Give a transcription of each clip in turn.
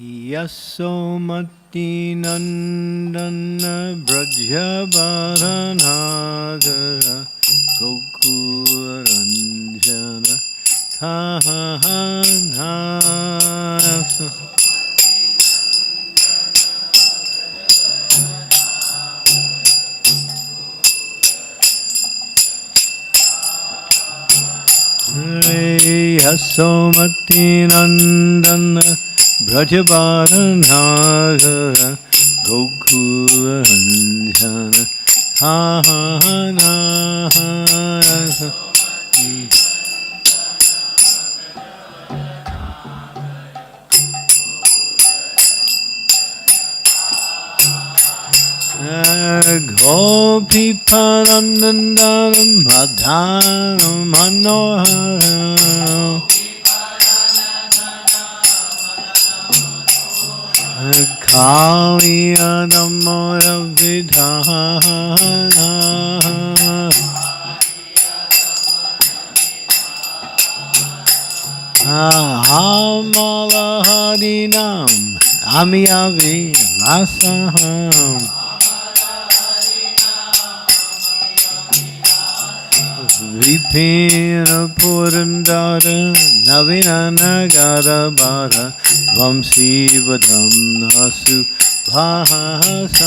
Yasomati Nandana Brajabaranagara Gokuranjana Kahana Yasomati Nandana Brajabaranagara Gokuranjana Kahana Gopi Paranandanam Madhanam Manoharam Kaliyanamoya Vidhana Ahamala Harinam Amiyavi Vasaham Vipina Purandara Navinanagara Bara Vamsi Vadam Nasu Bhasai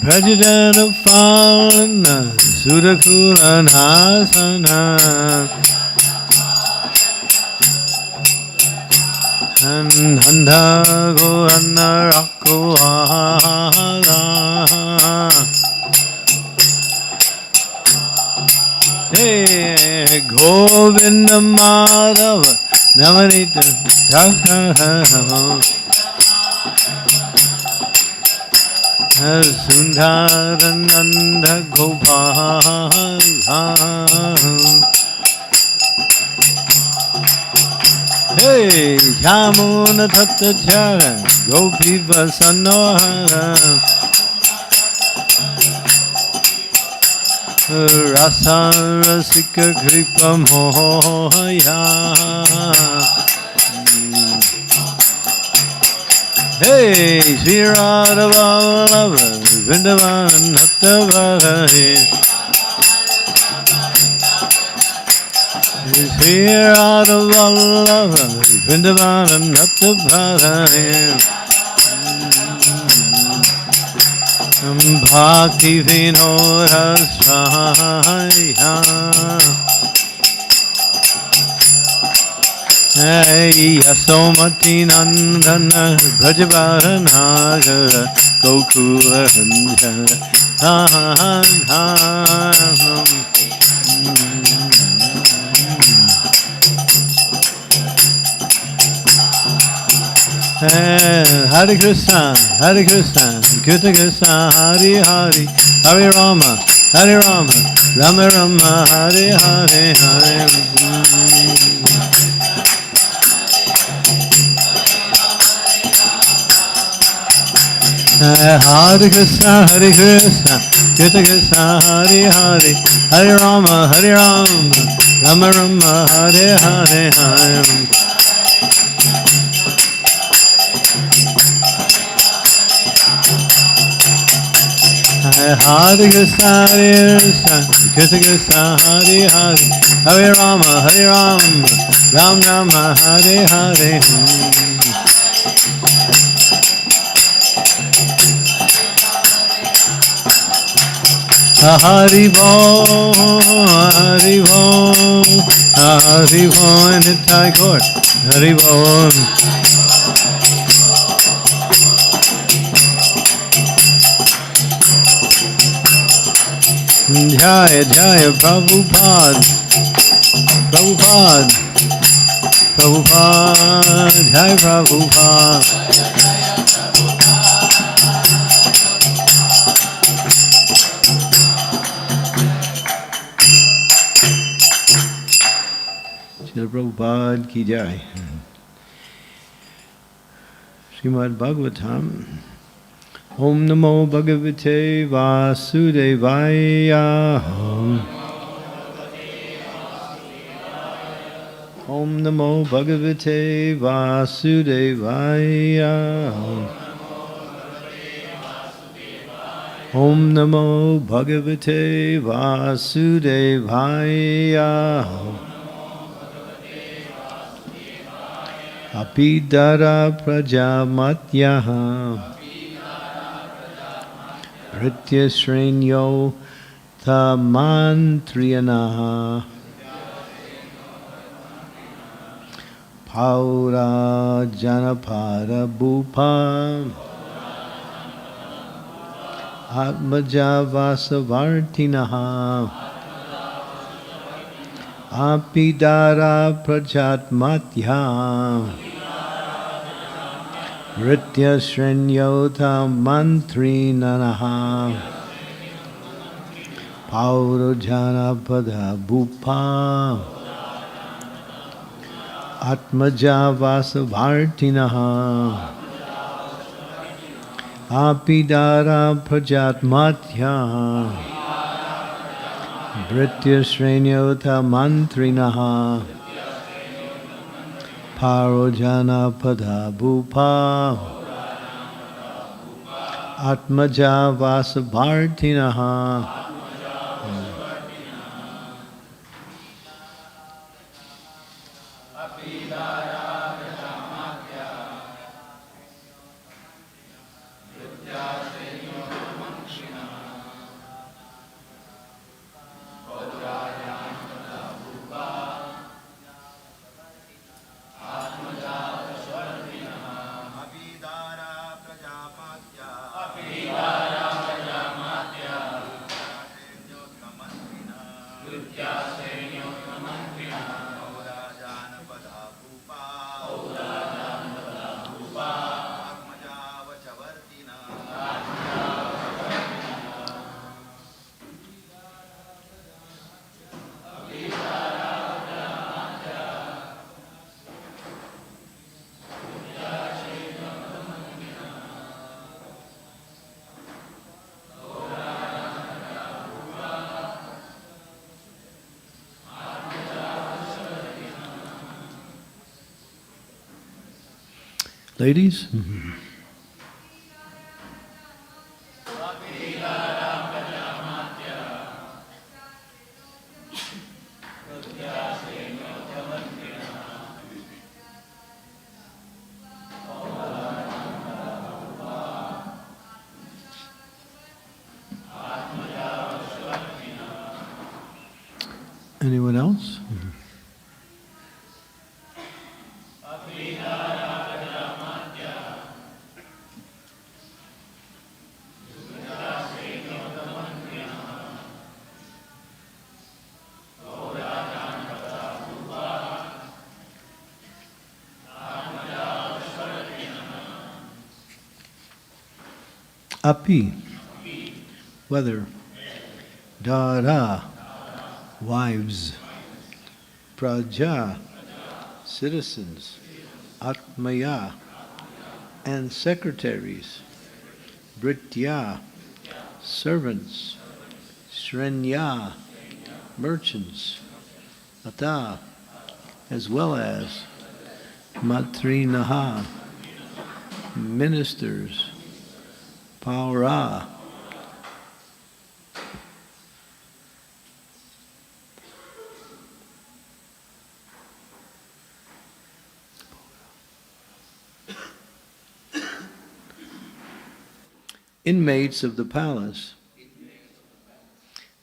Brajadana Fana Sudakulanhasana Handa go anarako hala Hey Govinda Madhava Namanita Dhaka Sundharananda Gopala Hey, Yamuna Tattachara, Gopi Vasanohara, Rasa Rasika Kripa Mohoya. Hey, Sri Radha Vallabha, Vrindavan Nattavara. Sri Radha Vallabha Vrindavan Nattavara Bhakti Vinora Swaya Yasomati Nandana Brajabaranagara Gokuranjana Hare Krishna, Hare Krishna, Krishna Krishna, Hare Hare, Hare Rama, Rama Rama, Hare Hare, Hare Hare Krishna, Krishna Krishna, Hare Hare, Hare Rama, Rama Rama, Hare Hare, Hare Hare Krishna, Krishna Krishna, Hare Hare, Hare Rama, Ram Rama, Hare Hare. Hari Bo, Hari Bo, Hari Bo in the Thai court, Hari Bo. Jaya Jaya Prabhupada Prabhupada Prabhupada Jaya Prabhupada Srila Prabhupada ki jai. Srimad Bhagavatam Om Namo Bhagavate Vasudevaya. Om Namo Bhagavate Vasudevaya. Om Namo Bhagavate Vasudevaya. Apidara Prajamatyaha Ritya Srenyo Tamantriyanaha Paura Janapada Bhupa Atmaja Vasavartinaha Apidara Prajatmatya Ritya Shrenyota Mantri Nanaha Paurajana Pada Bhupa Atmaja Vasavartinaha Apidara Prajatmatya Ritya Shrenyota Mantrinaha Parojana Pada Bhupa Atmaja Vasavartinaha. Ladies? Anyone else? Api, whether, Dara, wives, Praja, citizens, Atmaya, and secretaries, Britya, servants, Shrenya, merchants, Ata, as well as Matrinaha, ministers, Paura, inmates of the palace,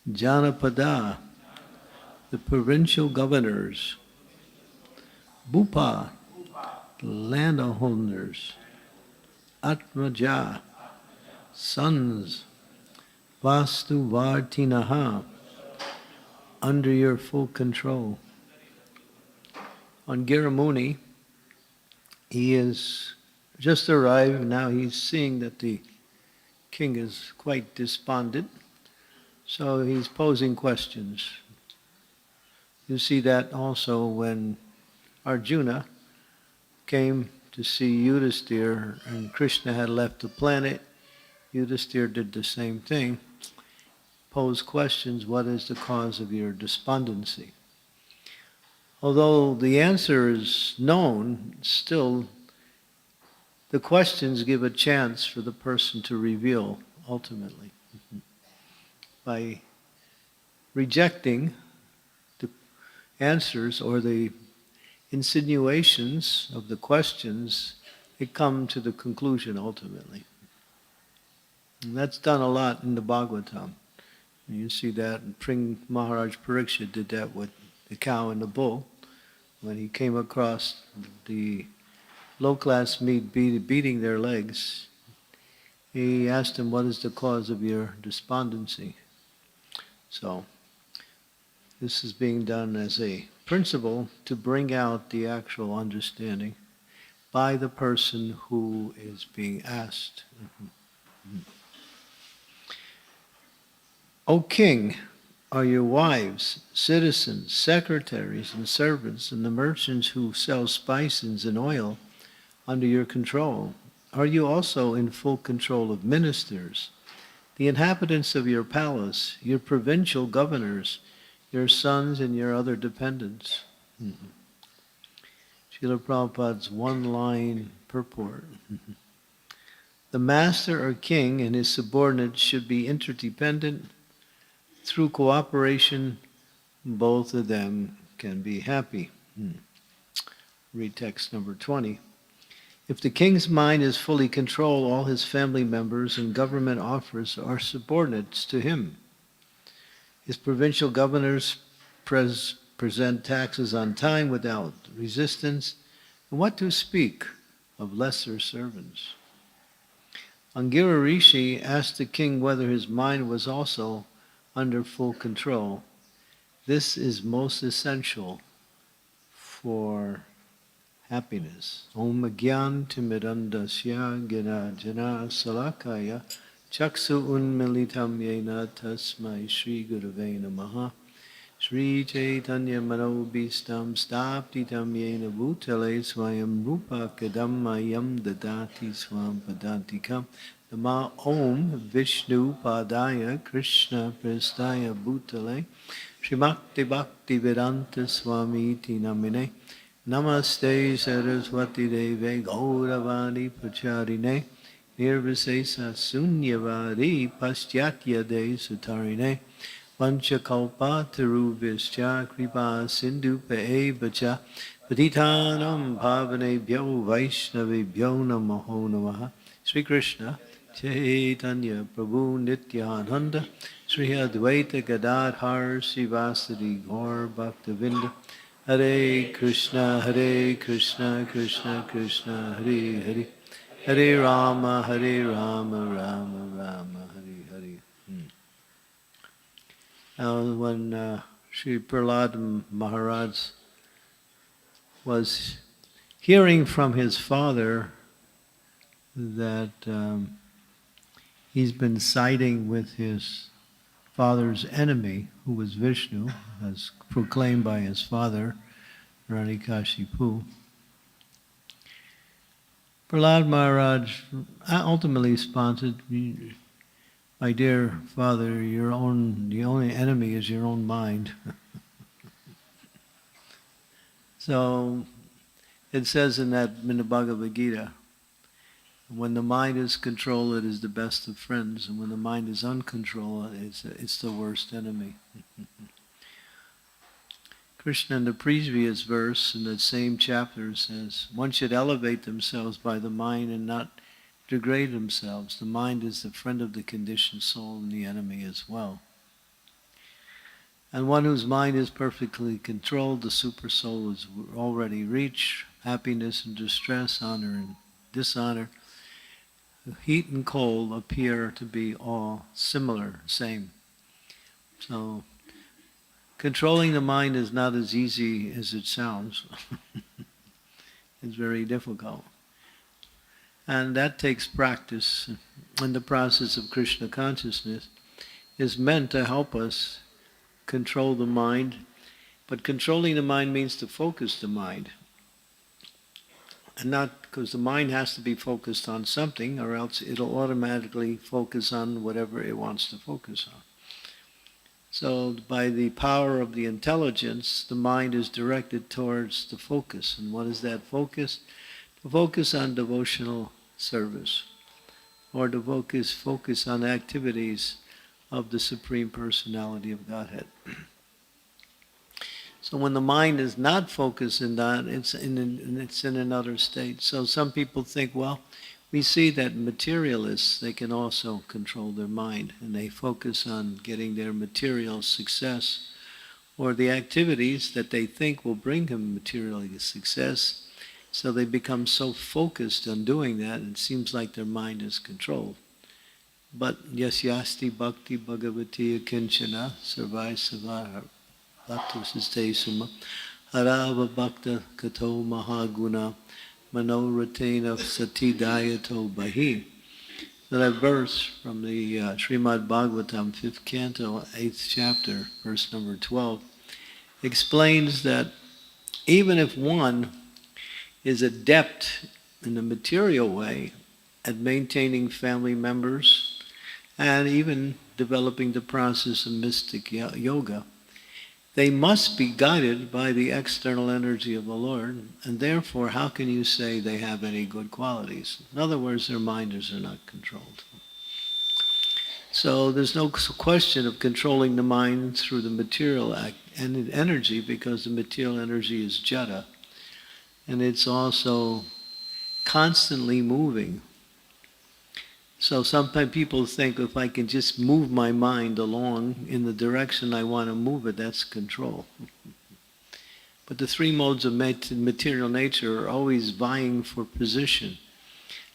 Janapada, the provincial governors, Bhupa, landowners, Atmaja, sons, Vastuvartinaha, under your full control. On Giramuni, he is just arrived. Now he's seeing that the king is quite despondent, so he's posing questions. You see that also when Arjuna came to see Yudhisthira and Krishna had left the planet. Yudhisthira did the same thing, posed questions, what is the cause of your despondency? Although the answer is known, still the questions give a chance for the person to reveal ultimately. By rejecting the answers or the insinuations of the questions, they come to the conclusion ultimately. And that's done a lot in the Bhagavatam. You see that, and Maharaj Pariksha did that with the cow and the bull. When he came across the low-class meat beating their legs, he asked him, what is the cause of your despondency? So, this is being done as a principle to bring out the actual understanding by the person who is being asked. O king, are your wives, citizens, secretaries, and servants, and the merchants who sell spices and oil under your control? Are you also in full control of ministers, the inhabitants of your palace, your provincial governors, your sons, and your other dependents? Srila Prabhupada's one-line purport. The master or king and his subordinates should be interdependent. Through cooperation, both of them can be happy. Read text number 20. If the king's mind is fully controlled, all his family members and government offers are subordinates to him. His provincial governors present taxes on time without resistance. And what to speak of lesser servants? Angira Rishi asked the king whether his mind was also under full control. This is most essential for happiness. Om Gyan Timidandasya Gina Jana Salakaya Chaksu Unmilitam Yena Tasmai Shri Gurave Namaha Shri Chaitanya Manobhistam Staptitam Yena Bhutale Swayam Rupa Kadammayam Dadati Swam Padantikam Nama Om Vishnu Padaya Krishna Prestaya Bhutale Shrimakti Bhakti Vedanta Swami Iti Namine Namaste Saraswati Deve Gauravani Pacharine Nirvisesa Sunyavadi Paschatya De Sutarine Vanchakalpa Tarubhischa Kripa Sindhu Pevacha Patitanam Bhavanebhyo Vaishnavebhyo Namaho Namaha Sri Krishna Chaitanya Prabhu Nityananda Sri Advaita Gadadhar Sivasadi Gaur Bhaktavinda Hare Krishna Krishna Krishna Hare Hare Hare Rama Rama Rama Hare Hare. Now when Sri Prahlad Maharaj was hearing from his father that he's been siding with his father's enemy, who was Vishnu, as proclaimed by his father, Hiranyakashipu. Prahlad Maharaj ultimately responded, my dear father, the only enemy is your own mind. So it says in the Bhagavad Gita, when the mind is controlled, it is the best of friends, and when the mind is uncontrolled, it's the worst enemy. Krishna in the previous verse in that same chapter says, one should elevate themselves by the mind and not degrade themselves. The mind is the friend of the conditioned soul and the enemy as well. And one whose mind is perfectly controlled, the super soul has already reached happiness and distress, honor and dishonor. Heat and cold appear to be all similar, same. So, controlling the mind is not as easy as it sounds. It's very difficult. And that takes practice. And the process of Krishna consciousness is meant to help us control the mind. But controlling the mind means to focus the mind. And not because the mind has to be focused on something, or else it'll automatically focus on whatever it wants to focus on. So by the power of the intelligence, the mind is directed towards the focus. And what is that focus? To focus on devotional service, or to focus on activities of the Supreme Personality of Godhead. So when the mind is not focused in that, it's in another state. So some people think, well, we see that materialists, they can also control their mind, and they focus on getting their material success, or the activities that they think will bring them material success. So they become so focused on doing that, it seems like their mind is controlled. But yasyasti bhakti bhagavati akinchana sarvai savara bhaktusiste suma harava bhakta kato mahaguna manoratena satidayato bahi. So that verse from the Srimad Bhagavatam, 5th canto, 8th chapter, verse number 12, explains that even if one is adept in the material way at maintaining family members and even developing the process of mystic yoga, they must be guided by the external energy of the Lord, and therefore how can you say they have any good qualities? In other words, their minds are not controlled. So there's no question of controlling the mind through the material energy, because the material energy is jada, and it's also constantly moving. So sometimes people think if I can just move my mind along in the direction I want to move it, that's control. But the three modes of material nature are always vying for position.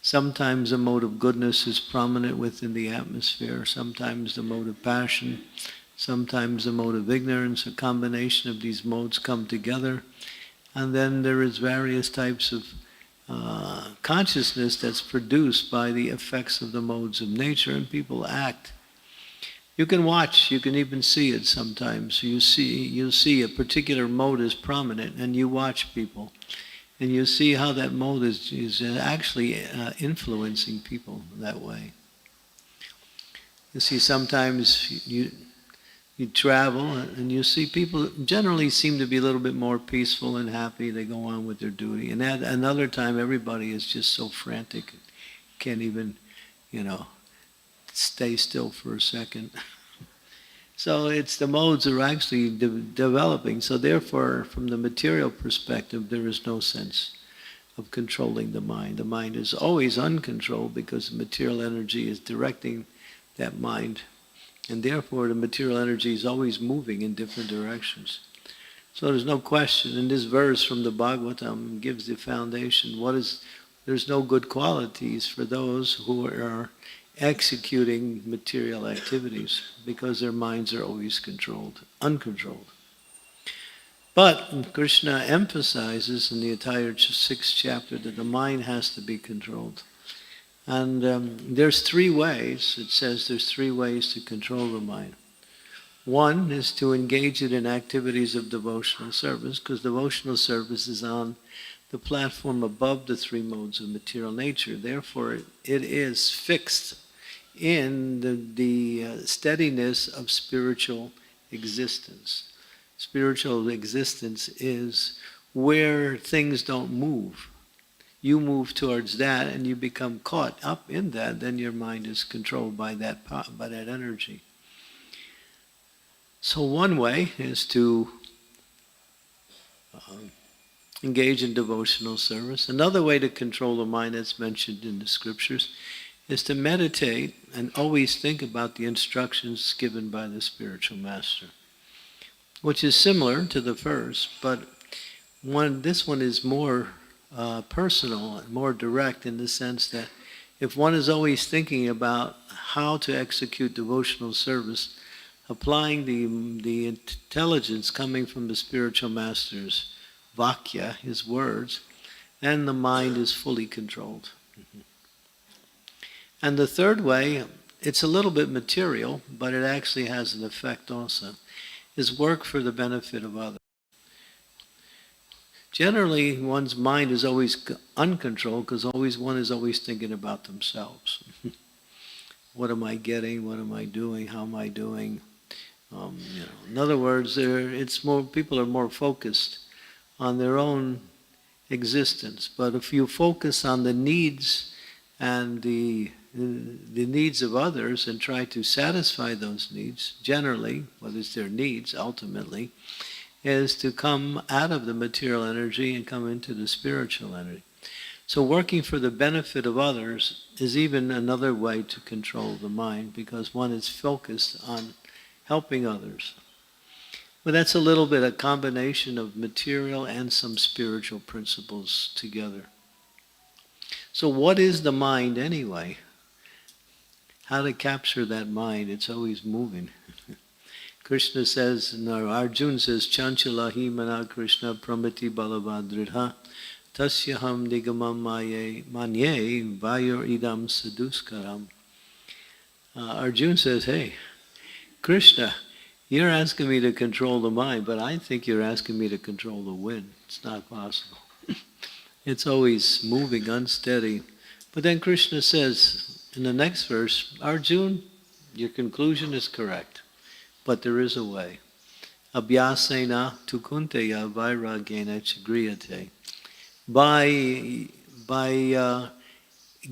Sometimes the mode of goodness is prominent within the atmosphere, sometimes the mode of passion, sometimes the mode of ignorance. A combination of these modes come together, and then there is various types of consciousness that's produced by the effects of the modes of nature, and people act. You can watch, you can even see it sometimes. You see a particular mode is prominent, and you watch people, and you see how that mode is actually influencing people that way. You see, sometimes you travel and you see people generally seem to be a little bit more peaceful and happy. They go on with their duty. And at another time, everybody is just so frantic, can't even, stay still for a second. So it's the modes are actually developing. So therefore, from the material perspective, there is no sense of controlling the mind. The mind is always uncontrolled because the material energy is directing that mind. And therefore, the material energy is always moving in different directions. So there's no question. And this verse from the Bhagavatam gives the foundation. There's no good qualities for those who are executing material activities, because their minds are always uncontrolled. But Krishna emphasizes in the entire 6th chapter that the mind has to be controlled. And there's 3 ways. It says there's 3 ways to control the mind. One is to engage it in activities of devotional service, because devotional service is on the platform above the 3 modes of material nature. Therefore, it is fixed in the steadiness of spiritual existence. Spiritual existence is where things don't move. You move towards that and you become caught up in that, then your mind is controlled by that energy. So one way is to engage in devotional service. Another way to control the mind that's mentioned in the scriptures is to meditate and always think about the instructions given by the spiritual master, which is similar to the first, but this one is more personal and more direct, in the sense that if one is always thinking about how to execute devotional service, applying the intelligence coming from the spiritual master's vakya, his words, then the mind is fully controlled. And the third way, it's a little bit material, but it actually has an effect also, is work for the benefit of others. Generally, one's mind is always uncontrolled because one is always thinking about themselves. What am I getting? What am I doing? How am I doing? In other words, it's more, people are more focused on their own existence. But if you focus on the needs and the needs of others and try to satisfy those needs, generally, what is their needs ultimately, is to come out of the material energy and come into the spiritual energy. So working for the benefit of others is even another way to control the mind, because one is focused on helping others. But that's a little bit a combination of material and some spiritual principles together. So what is the mind anyway? How to capture that mind? It's always moving. Krishna says, Arjuna says, Chanchala hi mana Krishna pramati balavadridha tasyaham nigamam manye vayur idam saduskaram. Arjuna says, hey, Krishna, you're asking me to control the mind, but I think you're asking me to control the wind. It's not possible. It's always moving, unsteady. But then Krishna says in the next verse, Arjuna, your conclusion is correct, but there is a way. Abhyasena tukunteya vairagena chagriyate. By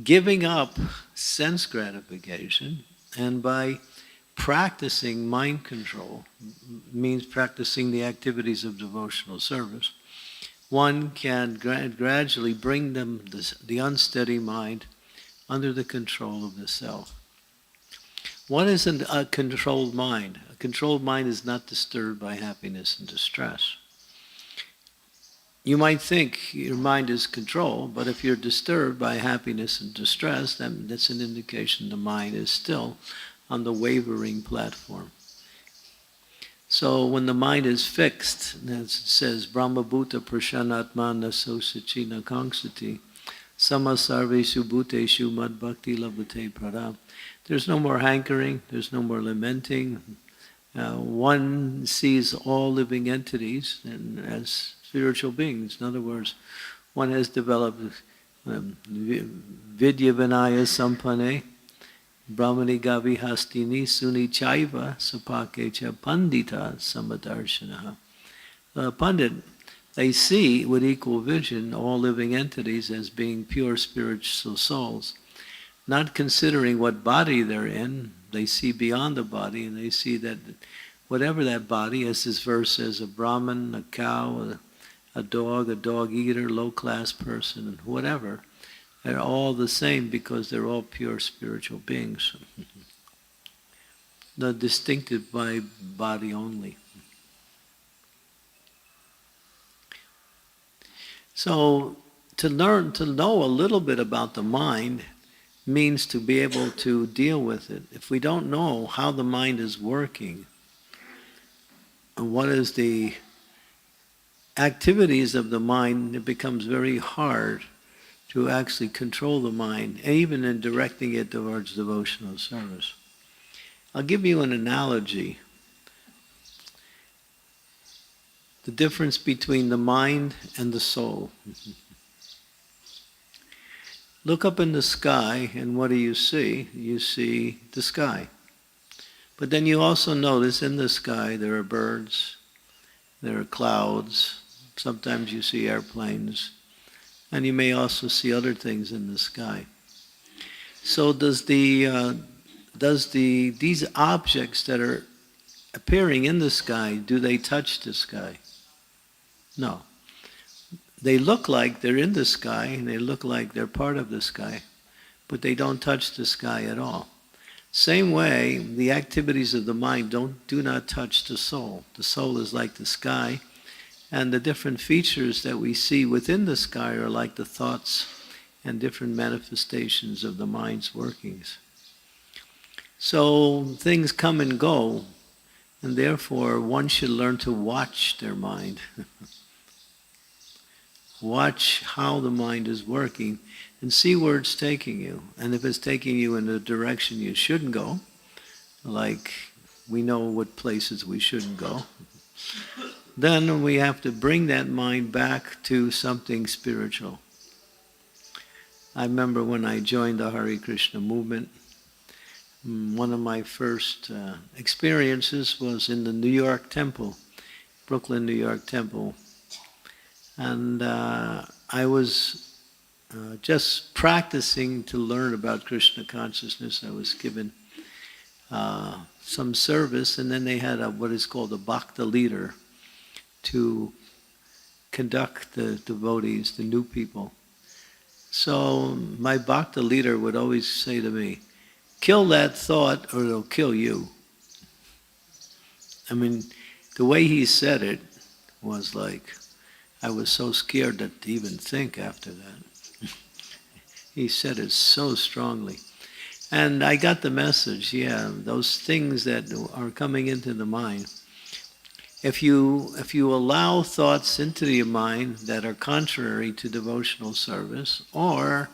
giving up sense gratification and by practicing mind control, means practicing the activities of devotional service, one can gradually bring them the unsteady mind under the control of the self. What is a controlled mind? A controlled mind is not disturbed by happiness and distress. You might think your mind is controlled, but if you're disturbed by happiness and distress, then that's an indication the mind is still on the wavering platform. So when the mind is fixed, as it says, Brahma Bhuta Prashanatmana Sosachina Kangsati Samasarveshu Bhuteshu Mad Bhakti Labhate Pradam. There's no more hankering, there's no more lamenting. One sees all living entities as spiritual beings. In other words, one has developed Vidya Vinaya Sampane, Brahmani Gavi Hastini Suni Chaiva Sapakecha Pandita Samadarshanaha. Pandit, they see with equal vision all living entities as being pure spiritual souls. Not considering what body they're in, they see beyond the body, and they see that whatever that body, as this verse says, a Brahmin, a cow, a dog eater, low-class person, whatever, they're all the same because they're all pure spiritual beings. Not distinctive by body only. So to know a little bit about the mind means to be able to deal with it. If we don't know how the mind is working, and what is the activities of the mind, it becomes very hard to actually control the mind, even in directing it towards devotional service. I'll give you an analogy. The difference between the mind and the soul. Look up in the sky, and what do you see? You see the sky. But then you also notice in the sky there are birds, there are clouds, sometimes you see airplanes, and you may also see other things in the sky. So these objects that are appearing in the sky, do they touch the sky? No. They look like they're in the sky, and they look like they're part of the sky, but they don't touch the sky at all. Same way, the activities of the mind do not touch the soul. The soul is like the sky, and the different features that we see within the sky are like the thoughts and different manifestations of the mind's workings. So things come and go, and therefore one should learn to watch their mind. Watch how the mind is working and see where it's taking you. And if it's taking you in a direction you shouldn't go, like we know what places we shouldn't go, then we have to bring that mind back to something spiritual. I remember when I joined the HareKrishna movement, one of my first experiences was in the New York Temple, Brooklyn, New York Temple. And I was just practicing to learn about Krishna consciousness. I was given some service, and then they had what is called a bhakta leader to conduct the devotees, the new people. So my bhakta leader would always say to me, kill that thought or it'll kill you. I mean, the way he said it was like, I was so scared to even think after that. He said it so strongly. And I got the message, yeah, those things that are coming into the mind, if you allow thoughts into your mind that are contrary to devotional service or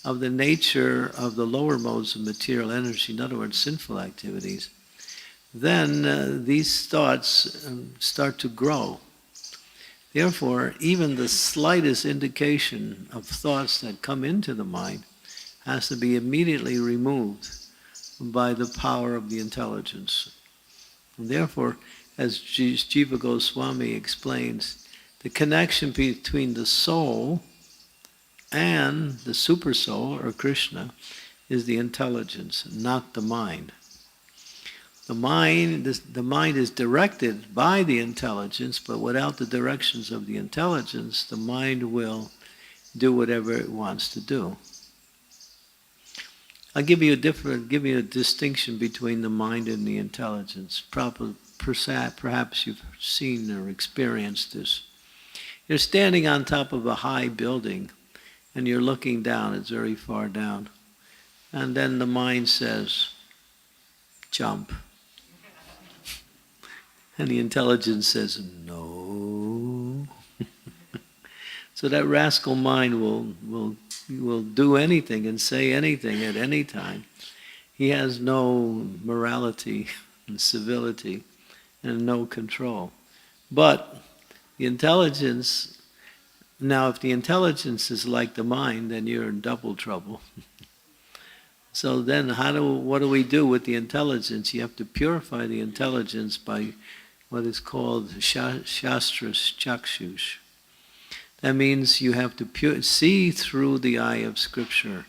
of the nature of the lower modes of material energy, in other words, sinful activities, then these thoughts start to grow. Therefore, even the slightest indication of thoughts that come into the mind has to be immediately removed by the power of the intelligence. And therefore, as Jiva Goswami explains, the connection between the soul and the supersoul, or Krishna, is the intelligence, not the mind. The mind is directed by the intelligence, but without the directions of the intelligence, the mind will do whatever it wants to do. I'll give you a distinction between the mind and the intelligence. Perhaps you've seen or experienced this. You're standing on top of a high building, and you're looking down. It's very far down. And then the mind says, jump. And the intelligence says, no. So that rascal mind will do anything and say anything at any time. He has no morality and civility and no control. But the intelligence, now if the intelligence is like the mind, then you're in double trouble. So then what do we do with the intelligence? You have to purify the intelligence by what is called shastras chakshush. That means you have to see through the eye of Scripture.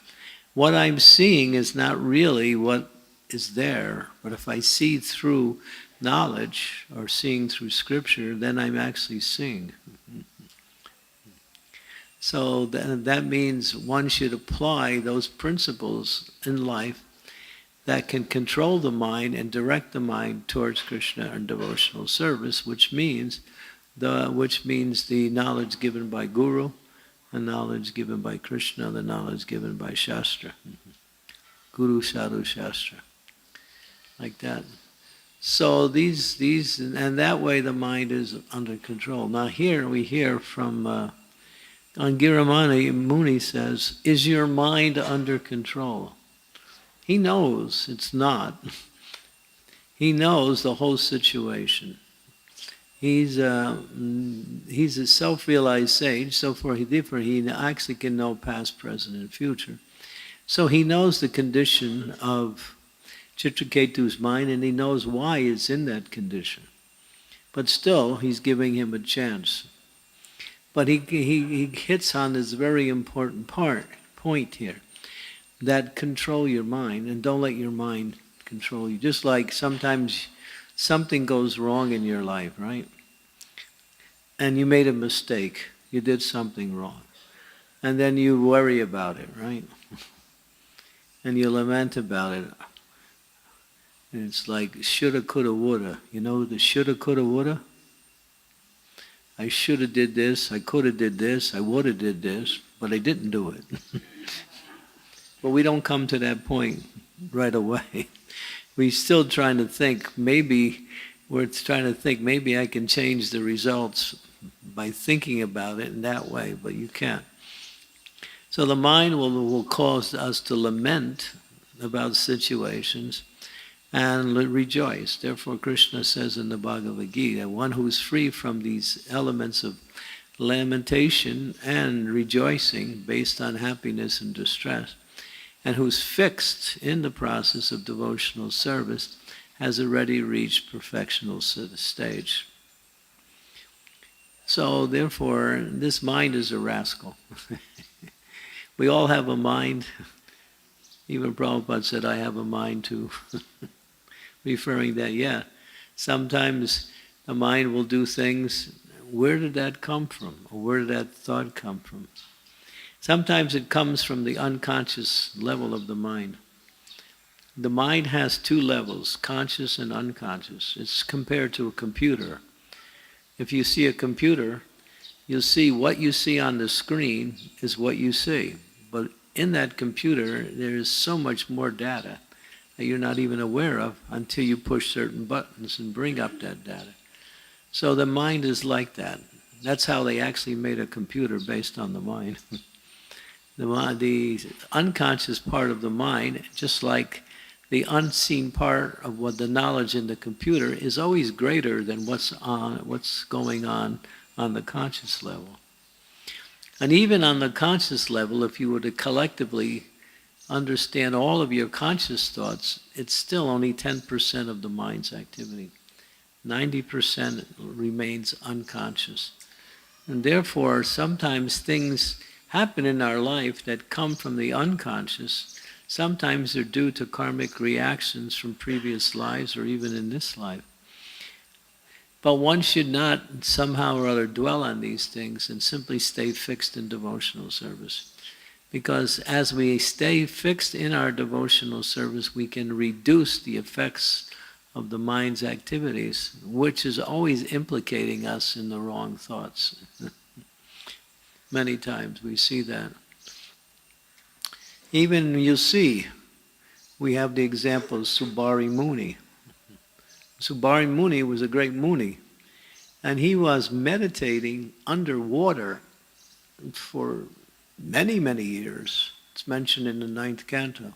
What I'm seeing is not really what is there, but if I see through knowledge or seeing through Scripture, then I'm actually seeing. So that means one should apply those principles in life that can control the mind and direct the mind towards Krishna and devotional service, which means the knowledge given by Guru, the knowledge given by Krishna, the knowledge given by Shastra. Guru, Sadhu, Shastra. Like that. So these, and that way the mind is under control. Now here we hear from Angiramani Muni says, is your mind under control? He knows it's not. He knows the whole situation. He's a self-realized sage, so he actually can know past, present, and future. So he knows the condition of Chitraketu's mind, and he knows why it's in that condition. But still, he's giving him a chance. But he hits on this very important point here, that control your mind, and don't let your mind control you. Just like sometimes something goes wrong in your life, right? And you made a mistake. You did something wrong. And then you worry about it, right? And you lament about it. And it's like shoulda, coulda, woulda. You know the shoulda, coulda, woulda? I shoulda did this, I coulda did this, I woulda did this, but I didn't do it. But we don't come to that point right away. We're still trying to think, maybe I can change the results by thinking about it in that way, but you can't. So the mind will cause us to lament about situations, and rejoice. Therefore, Krishna says in the Bhagavad Gita, one who is free from these elements of lamentation and rejoicing based on happiness and distress, and who's fixed in the process of devotional service, has already reached perfectional stage. So therefore, this mind is a rascal. We all have a mind. Even Prabhupada said, I have a mind too. Referring that, yeah, sometimes the mind will do things. Where did that come from? Or where did that thought come from? Sometimes it comes from the unconscious level of the mind. The mind has two levels, conscious and unconscious. It's compared to a computer. If you see a computer, you'll see what you see on the screen is what you see. But in that computer, there is so much more data that you're not even aware of until you push certain buttons and bring up that data. So the mind is like that. That's how they actually made a computer, based on the mind. The unconscious part of the mind, just like the unseen part of what the knowledge in the computer, is always greater than what's going on the conscious level. And even on the conscious level, if you were to collectively understand all of your conscious thoughts, it's still only 10% of the mind's activity. 90% remains unconscious. And therefore, sometimes things happen in our life that come from the unconscious. Sometimes they're due to karmic reactions from previous lives or even in this life. But one should not somehow or other dwell on these things and simply stay fixed in devotional service. Because as we stay fixed in our devotional service, we can reduce the effects of the mind's activities, which is always implicating us in the wrong thoughts. Many times we see that. Even you see, we have the example of Subari Muni. Subari Muni was a great Muni, and he was meditating underwater for many, many years. It's mentioned in the 9th canto.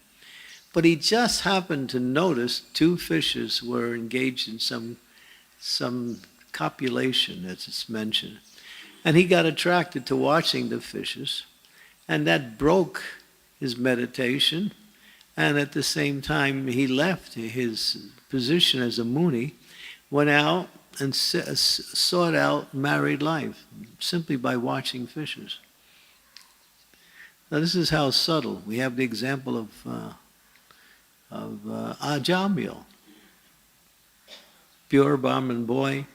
But he just happened to notice two fishes were engaged in some copulation, as it's mentioned. And he got attracted to watching the fishes, and that broke his meditation. And at the same time, he left his position as a Muni, went out and sought out married life simply by watching fishes. Now this is how subtle. We have the example of Ajamil, pure Brahmin boy,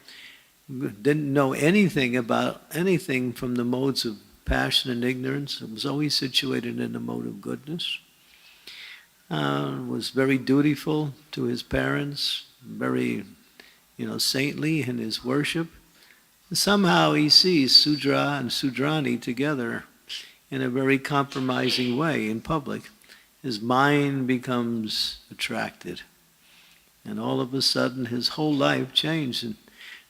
didn't know anything about anything from the modes of passion and ignorance. It was always situated in the mode of goodness. Was very dutiful to his parents, very, saintly in his worship. And somehow he sees Sudra and Sudrani together in a very compromising way in public. His mind becomes attracted. And all of a sudden his whole life changed. And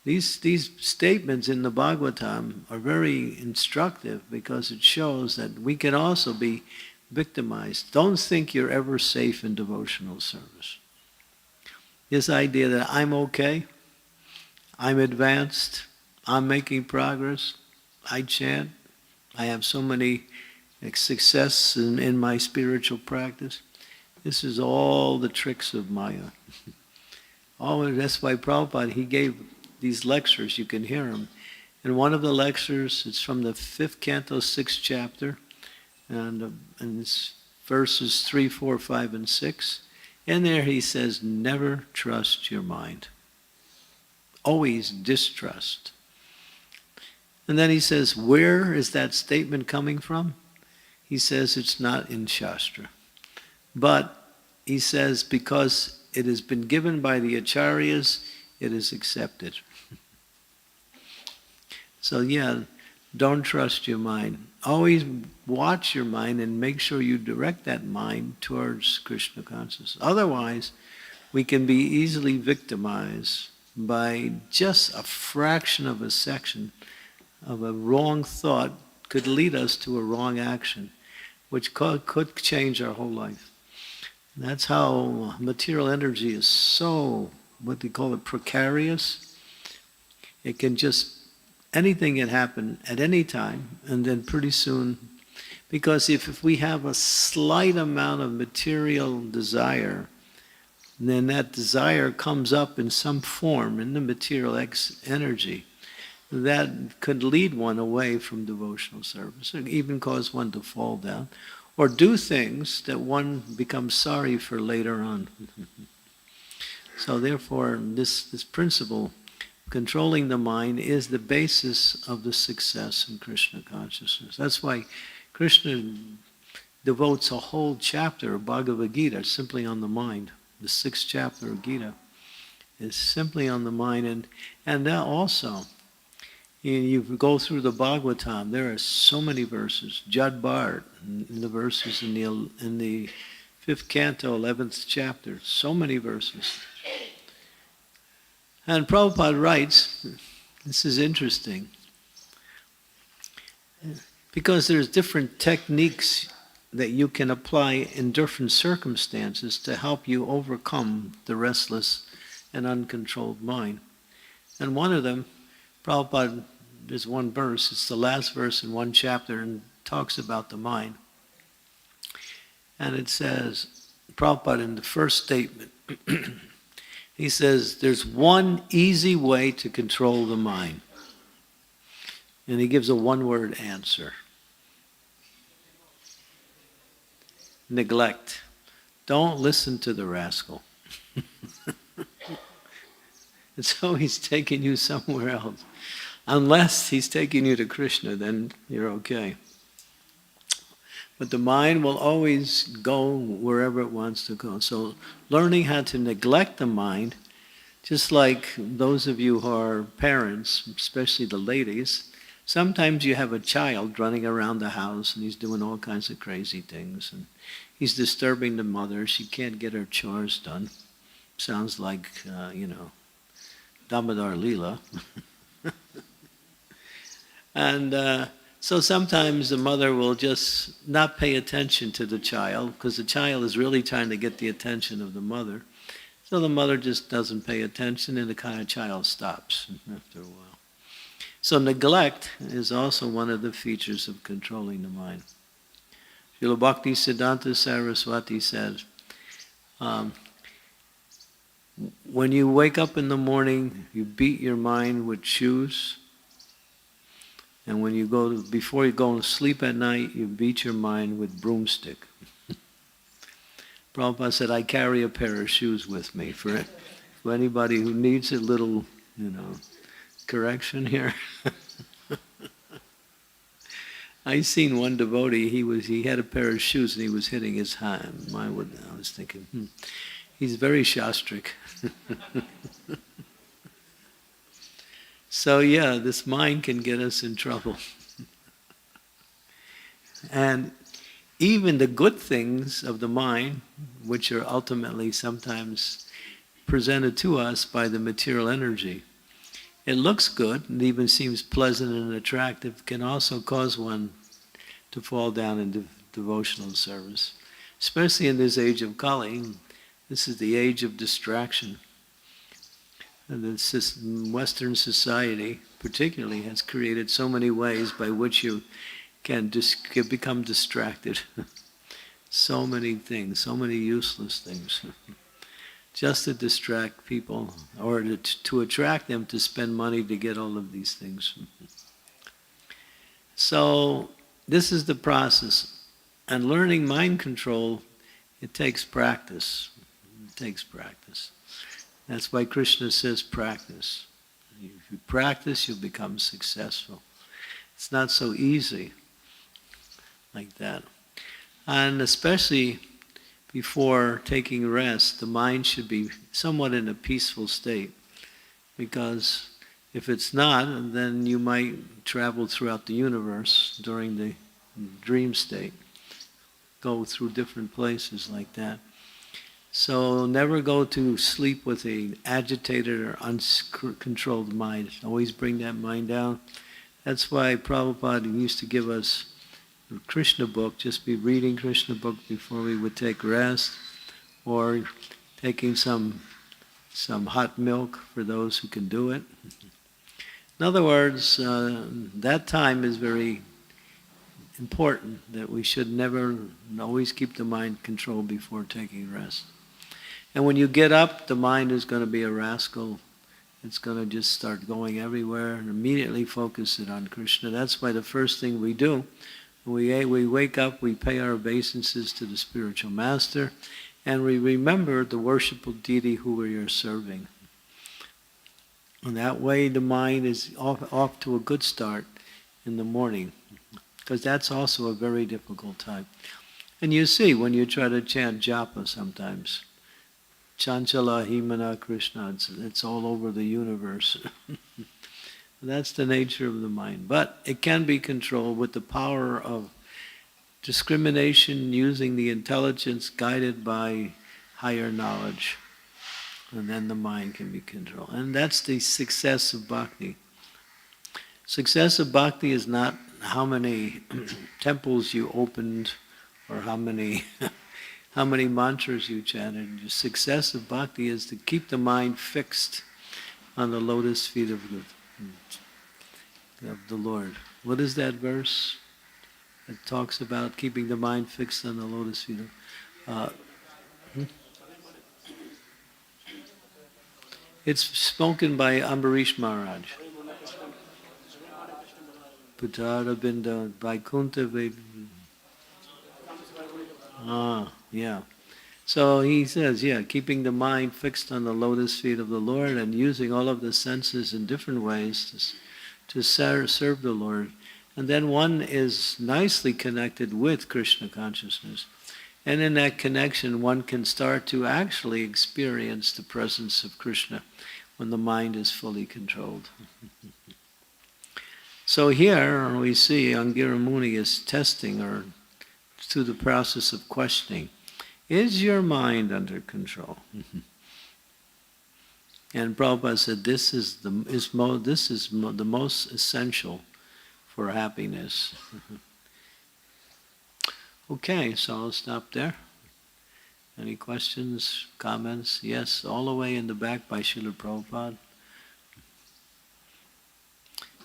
these statements in the Bhagavatam are very instructive because it shows that we can also be victimized. Don't think you're ever safe in devotional service. This idea that I'm okay, I'm advanced, I'm making progress, I chant, I have so many success in my spiritual practice. This is all the tricks of Maya. That's why Prabhupada, he gave these lectures, you can hear them. In one of the lectures, it's from the 5th canto, 6th chapter, and it's verses 3, 4, 5, and 6. In there he says, never trust your mind. Always distrust. And then he says, where is that statement coming from? He says it's not in Shastra. But he says because it has been given by the acharyas, it is accepted. So yeah, don't trust your mind. Always watch your mind and make sure you direct that mind towards Krishna consciousness. Otherwise, we can be easily victimized by just a fraction of a section of a wrong thought could lead us to a wrong action, which could change our whole life. That's how material energy is so, what they call it, precarious. It can just, anything can happen at any time, and then pretty soon, because if we have a slight amount of material desire, then that desire comes up in some form in the material energy. That could lead one away from devotional service, or even cause one to fall down, or do things that one becomes sorry for later on. So therefore, this principle, controlling the mind, is the basis of the success in Krishna consciousness. That's why Krishna devotes a whole chapter of Bhagavad Gita simply on the mind. The 6th chapter of Gita is simply on the mind. And that also, you go through the Bhagavatam, there are so many verses. Jad Bharat, in the verses in the 5th canto, 11th chapter, so many verses. And Prabhupada writes, this is interesting, because there's different techniques that you can apply in different circumstances to help you overcome the restless and uncontrolled mind. And one of them, Prabhupada, there's one verse, it's the last verse in one chapter, and talks about the mind. And it says, Prabhupada in the first statement, he says, there's one easy way to control the mind. And he gives a one-word answer. Neglect. Don't listen to the rascal. And so he's taking you somewhere else. Unless he's taking you to Krishna, then you're okay. But the mind will always go wherever it wants to go. So learning how to neglect the mind, just like those of you who are parents, especially the ladies, sometimes you have a child running around the house and he's doing all kinds of crazy things. And he's disturbing the mother. She can't get her chores done. Sounds like, Damodar Leela. And so sometimes the mother will just not pay attention to the child because the child is really trying to get the attention of the mother. So the mother just doesn't pay attention and the kind of child stops after a while. So neglect is also one of the features of controlling the mind. Srila Bhakti Siddhanta Saraswati says, when you wake up in the morning, you beat your mind with shoes. And when you before you go to sleep at night, you beat your mind with broomstick. Prabhupada said, I carry a pair of shoes with me for anybody who needs a little, correction here. I seen one devotee, he had a pair of shoes and he was hitting his hand. I was thinking, he's very shastric. So yeah, this mind can get us in trouble. And even the good things of the mind, which are ultimately sometimes presented to us by the material energy, it looks good and even seems pleasant and attractive, can also cause one to fall down in devotional service. Especially in this age of Kali, this is the age of distraction. And the Western society particularly has created so many ways by which you can become distracted. So many things, so many useless things. Just to distract people or to attract them to spend money to get all of these things. So this is the process. And learning mind control, it takes practice. It takes practice. That's why Krishna says practice. If you practice, you'll become successful. It's not so easy like that. And especially before taking rest, the mind should be somewhat in a peaceful state. Because if it's not, then you might travel throughout the universe during the dream state. Go through different places like that. So never go to sleep with an agitated or uncontrolled mind. Always bring that mind down. That's why Prabhupada used to give us a Krishna book, just be reading Krishna book before we would take rest, or taking some hot milk for those who can do it. In other words, that time is very important, that we should never, always keep the mind controlled before taking rest. And when you get up, the mind is going to be a rascal. It's going to just start going everywhere and immediately focus it on Krishna. That's why the first thing we do, we wake up, we pay our obeisances to the spiritual master, and we remember the worshipful deity who we are serving. And that way the mind is off to a good start in the morning, because that's also a very difficult time. And you see, when you try to chant japa sometimes, Chanchala Himana Krishna, it's all over the universe. That's the nature of the mind. But it can be controlled with the power of discrimination, using the intelligence guided by higher knowledge. And then the mind can be controlled. And that's the success of bhakti. Success of bhakti is not how many temples you opened or how many mantras you chanted. The success of bhakti is to keep the mind fixed on the lotus feet of the Lord. What is that verse that talks about keeping the mind fixed on the lotus feet of... It's spoken by Ambarish Maharaj. Putara Binda Vaikuntha yeah. So he says, keeping the mind fixed on the lotus feet of the Lord and using all of the senses in different ways to serve the Lord. And then one is nicely connected with Krishna consciousness. And in that connection, one can start to actually experience the presence of Krishna when the mind is fully controlled. So here we see Angira Muni is testing, or through the process of questioning, is your mind under control? And Prabhupada said this is the most essential for happiness. Okay, so I'll stop there. Any questions, comments? Yes, all the way in the back by Srila Prabhupada.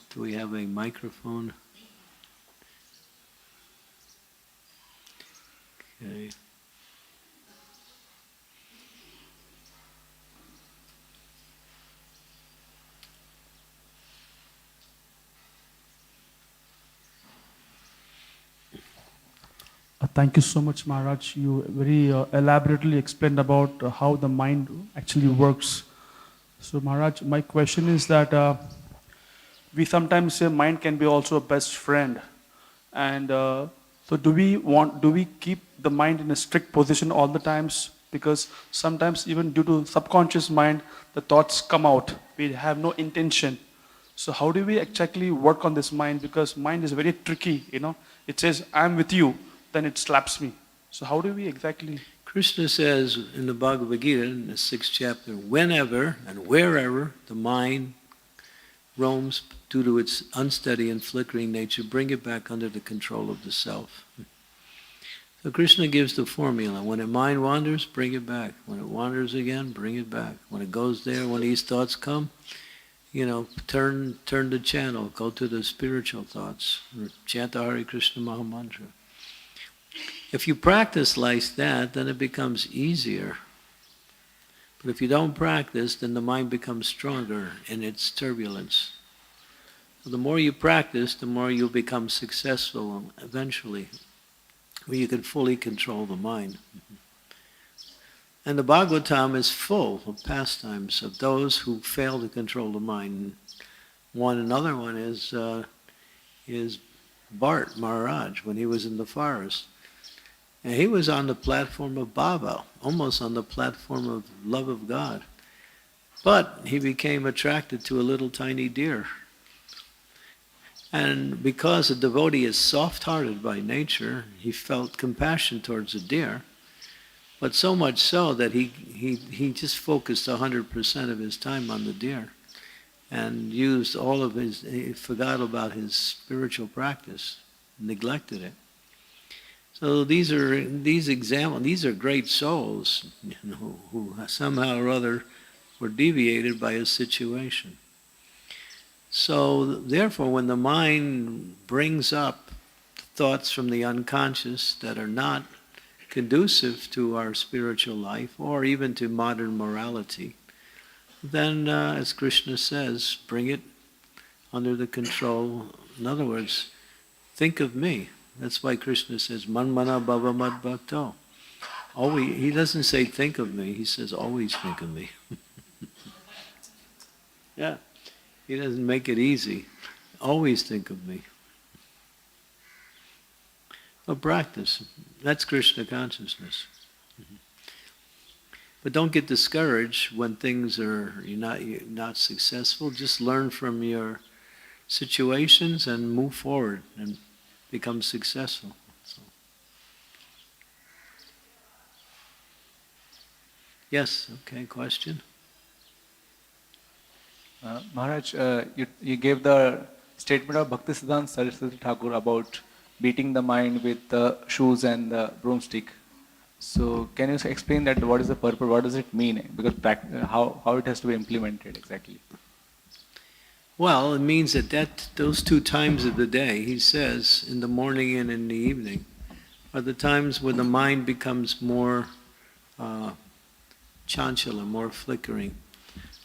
Do we have a microphone? Okay. Thank you so much, Maharaj. You very elaborately explained about how the mind actually works. So, Maharaj, my question is that we sometimes say mind can be also a best friend. And so do we keep the mind in a strict position all the times? Because sometimes even due to subconscious mind, the thoughts come out. We have no intention. So how do we exactly work on this mind? Because mind is very tricky, It says, I'm with you, then it slaps me. So how do we exactly... Krishna says in the Bhagavad Gita, in the 6th chapter, whenever and wherever the mind roams due to its unsteady and flickering nature, bring it back under the control of the self. So Krishna gives the formula. When the mind wanders, bring it back. When it wanders again, bring it back. When it goes there, when these thoughts come, turn the channel, go to the spiritual thoughts, or chant the Hare Krishna Maha Mantra. If you practice like that, then it becomes easier. But if you don't practice, then the mind becomes stronger in its turbulence. So the more you practice, the more you'll become successful eventually, where you can fully control the mind. And the Bhagavatam is full of pastimes of those who fail to control the mind. Another one is Bharat Maharaj, when he was in the forest. And he was on the platform of bhava, almost on the platform of love of God. But he became attracted to a little tiny deer. And because a devotee is soft-hearted by nature, he felt compassion towards the deer. But so much so that he just focused 100% of his time on the deer and used all of he forgot about his spiritual practice, neglected it. So these are great souls, who somehow or other were deviated by a situation. So therefore, when the mind brings up thoughts from the unconscious that are not conducive to our spiritual life or even to modern morality, then, as Krishna says, bring it under the control. In other words, think of me. That's why Krishna says, Manmana Bhava Mad Bhakto. He doesn't say think of me, he says always think of me. Yeah, he doesn't make it easy. Always think of me. Well, practice. That's Krishna consciousness. But don't get discouraged when you're not successful. Just learn from your situations and move forward and become successful. So. Yes, okay, question? Maharaj, you gave the statement of Bhaktisiddhanta Saraswati Thakur about beating the mind with the shoes and the broomstick. So can you explain that? What is the purpose? What does it mean? Because how it has to be implemented exactly? Well, it means that those 2 times of the day, he says, in the morning and in the evening, are the times when the mind becomes more chanchala, more flickering.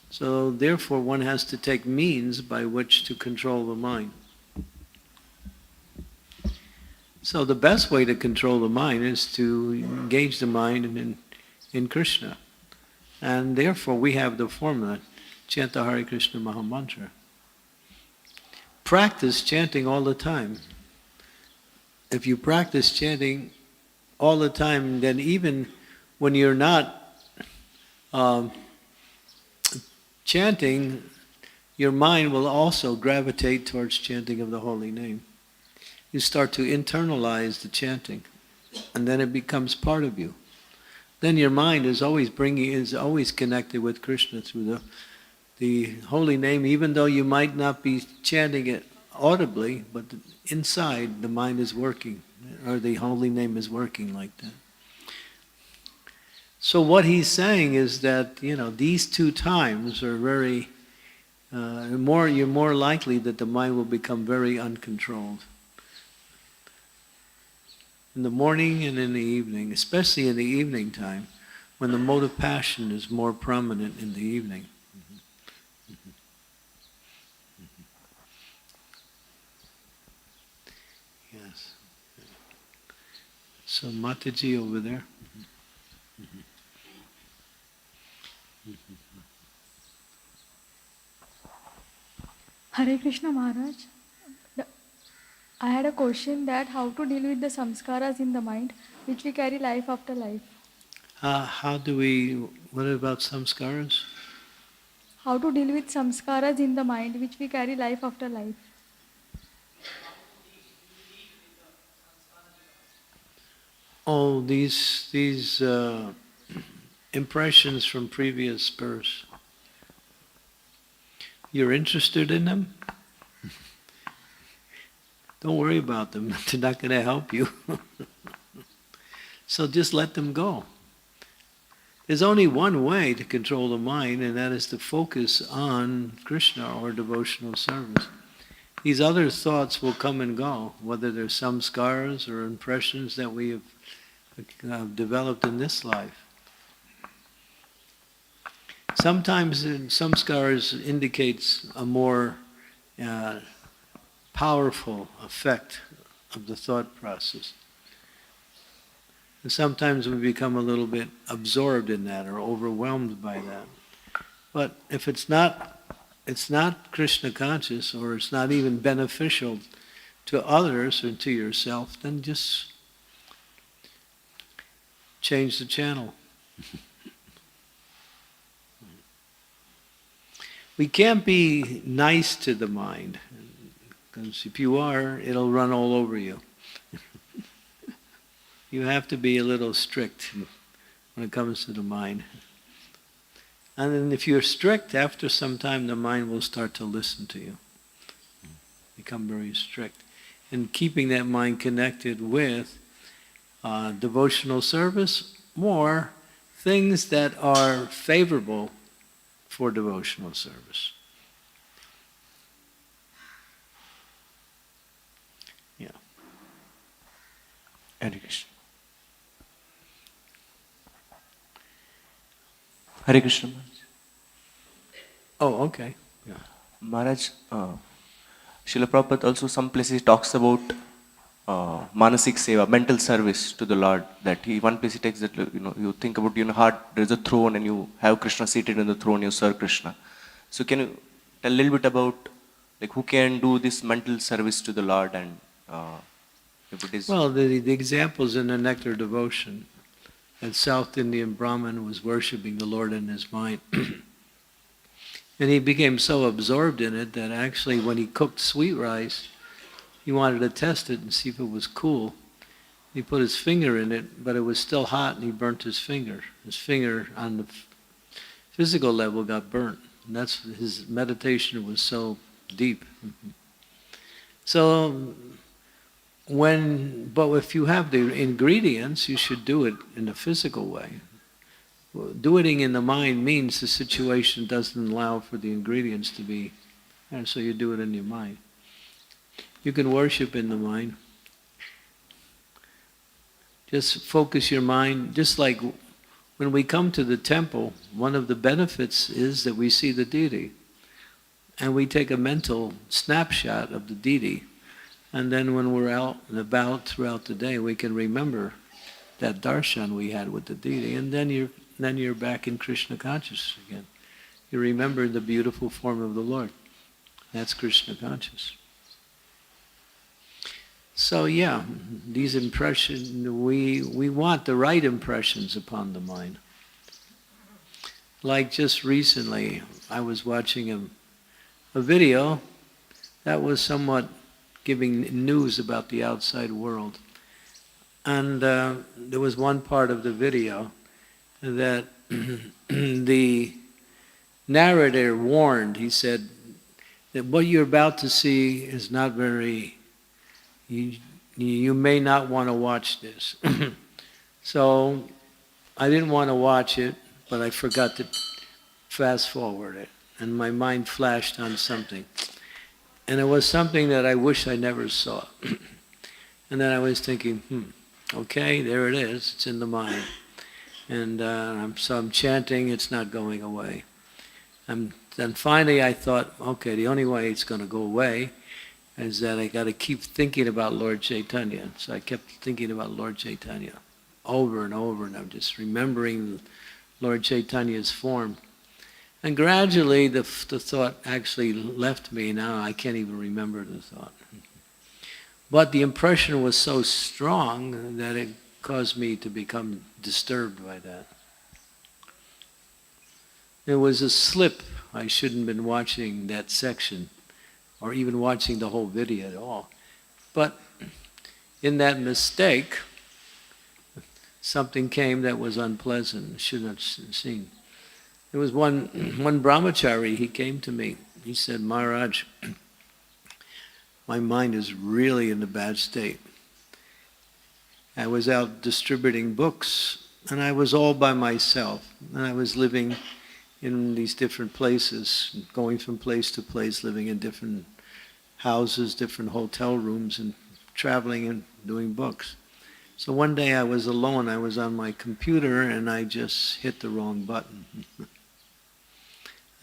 So therefore, one has to take means by which to control the mind. So the best way to control the mind is to engage the mind in Krishna. And therefore we have the formula, chant the HareKrishna Mahamantra. Practice chanting all the time. If you practice chanting all the time, then even when you're not chanting, your mind will also gravitate towards chanting of the holy name. You start to internalize the chanting, and then it becomes part of you. Then your mind is always connected with Krishna through the holy name, even though you might not be chanting it audibly, but inside the mind is working, or the holy name is working like that. So what he's saying is that, these 2 times are very, you're more likely that the mind will become very uncontrolled. In the morning and in the evening, especially in the evening time, when the mode of passion is more prominent in the evening. Yes. So Mataji over there. Hare Krishna Maharaj. I had a question that how to deal with the samskaras in the mind which we carry life after life. What about samskaras? How to deal with samskaras in the mind which we carry life after life. Oh, these impressions from previous births. You're interested in them? Don't worry about them. They're not going to help you. So just let them go. There's only one way to control the mind, and that is to focus on Krishna or devotional service. These other thoughts will come and go, whether they're samskaras or impressions that we have developed in this life. Sometimes samskaras indicates a more powerful effect of the thought process. And sometimes we become a little bit absorbed in that or overwhelmed by that. But if it's not Krishna conscious, or it's not even beneficial to others or to yourself, then just change the channel. We can't be nice to the mind, because if you are, it'll run all over you. You have to be a little strict when it comes to the mind. And then if you're strict, after some time the mind will start to listen to you. Become very strict. And keeping that mind connected with devotional service, or things that are favorable for devotional service. Yeah. Hare Krishna. Hare Krishna. Oh, okay. Yeah. Maharaj, Srila Prabhupada also some places talks about manasik seva, mental service to the Lord. That one place he takes that, you think about your heart, there's a throne and you have Krishna seated in the throne, you serve Krishna. So can you tell a little bit about like who can do this mental service to the Lord, and if it is... Well, the examples in the Nectar Devotion, that South Indian Brahmin was worshipping the Lord in his mind. And he became so absorbed in it that actually when he cooked sweet rice, he wanted to test it and see if it was cool. He put his finger in it, but it was still hot, and he burnt his finger. His finger on the physical level got burnt. And that's, his meditation was so deep. So but if you have the ingredients, you should do it in a physical way. Doing in the mind means the situation doesn't allow for the ingredients to be, and so you do it in your mind. You can worship in the mind. Just focus your mind, just like when we come to the temple, one of the benefits is that we see the deity. And we take a mental snapshot of the deity. And then when we're out and about throughout the day, we can remember that darshan we had with the deity. And then you're back in Krishna consciousness again. You remember the beautiful form of the Lord. That's Krishna conscious. So yeah, these impressions, we want the right impressions upon the mind. Like just recently, I was watching a video that was somewhat giving news about the outside world. And there was one part of the video that the narrator warned. He said that what you're about to see is not very, you may not want to watch this. So I didn't want to watch it, but I forgot to fast forward it. And my mind flashed on something. And it was something that I wish I never saw. And then I was thinking, okay, there it is. It's in the mind. And so I'm chanting, it's not going away. And then finally I thought, okay, the only way it's going to go away is that I got to keep thinking about Lord Chaitanya. So I kept thinking about Lord Chaitanya over and over, and I'm just remembering Lord Chaitanya's form. And gradually the thought actually left me. Now I can't even remember the thought. But the impression was so strong that it caused me to become disturbed by that. It was a slip. I shouldn't have been watching that section or even watching the whole video at all. But in that mistake, something came that was unpleasant, shouldn't have seen. There was one brahmachari, he came to me. He said, Maharaj, my mind is really in a bad state. I was out distributing books, and I was all by myself. And I was living in these different places, going from place to place, living in different houses, different hotel rooms, and traveling and doing books. So one day I was alone, I was on my computer, and I just hit the wrong button.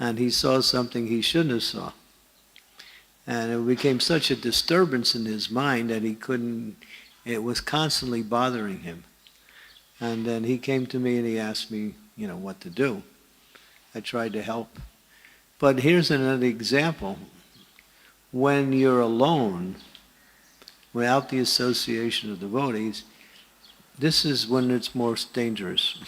And he saw something he shouldn't have saw. And it became such a disturbance in his mind that he couldn't, it was constantly bothering him. And then he came to me and he asked me, what to do. I tried to help. But here's another example. When you're alone, without the association of devotees, this is when it's most dangerous.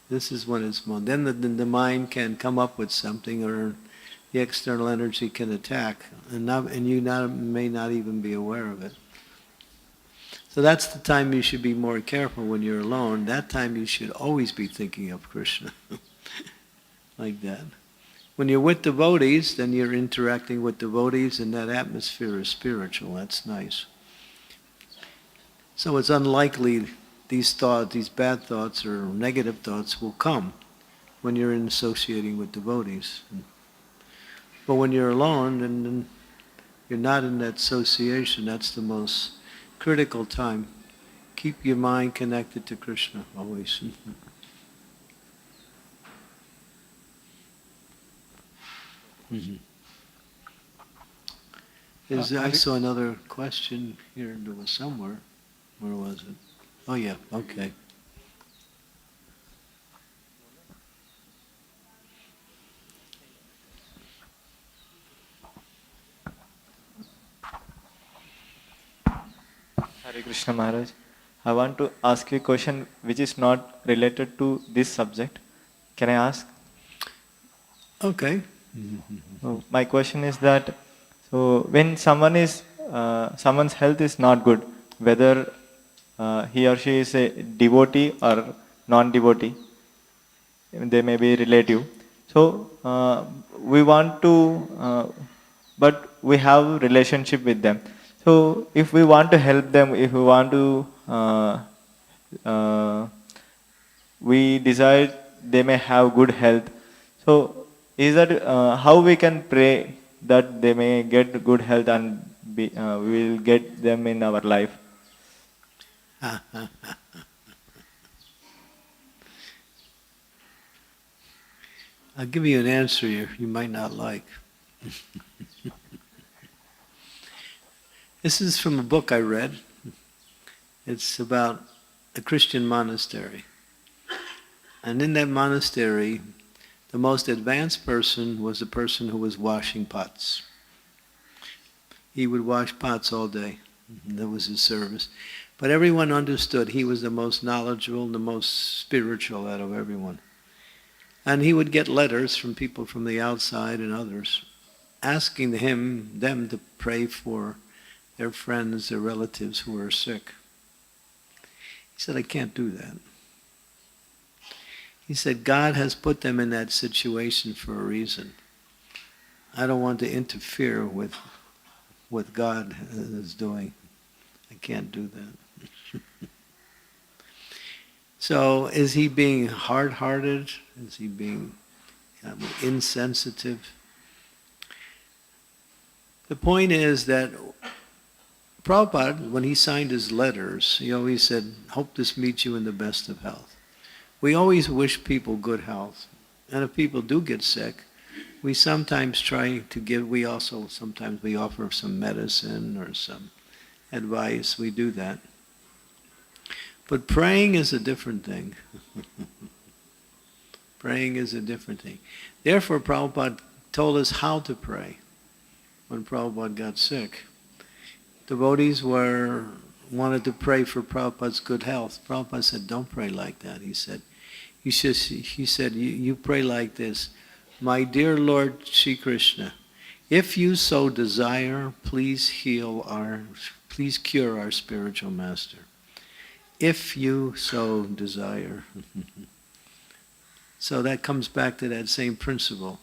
This is when it's more. Then the mind can come up with something, or the external energy can attack, and you may not even be aware of it. So that's the time you should be more careful when you're alone. That time you should always be thinking of Krishna. Like that. When you're with devotees, then you're interacting with devotees, and that atmosphere is spiritual. That's nice. So it's unlikely these thoughts, these bad thoughts or negative thoughts will come when you're associating with devotees. But when you're alone and you're not in that association, that's the most critical time. Keep your mind connected to Krishna always. I saw another question here. There was somewhere. Where was it? Oh yeah, okay. Hare Krishna Maharaj. I want to ask you a question which is not related to this subject. Can I ask? Okay. So my question is that when someone's health is not good, whether he or she is a devotee or non-devotee, they may be relative. So we want to, but we have relationship with them. So if we want to help them, if we want to, we desire they may have good health. So is that how we can pray that they may get good health and we will get them in our life? I'll give you an answer you might not like. This is from a book I read. It's about a Christian monastery. And in that monastery, the most advanced person was the person who was washing pots. He would wash pots all day. That was his service. But everyone understood he was the most knowledgeable and the most spiritual out of everyone. And he would get letters from people from the outside and others asking them to pray for their friends, their relatives who were sick. He said, I can't do that. He said, God has put them in that situation for a reason. I don't want to interfere with what God is doing. I can't do that. So is he being hard-hearted? Is he being insensitive? The point is that Prabhupada, when he signed his letters, he always said, hope this meets you in the best of health. We always wish people good health. And if people do get sick, we sometimes try to give, sometimes we offer some medicine or some advice. We do that. But praying is a different thing. Praying is a different thing. Therefore, Prabhupada told us how to pray when Prabhupada got sick. Devotees wanted to pray for Prabhupada's good health. Prabhupada said, don't pray like that. He said, you pray like this. My dear Lord Sri Krishna, if you so desire, please cure our spiritual master. If you so desire. So that comes back to that same principle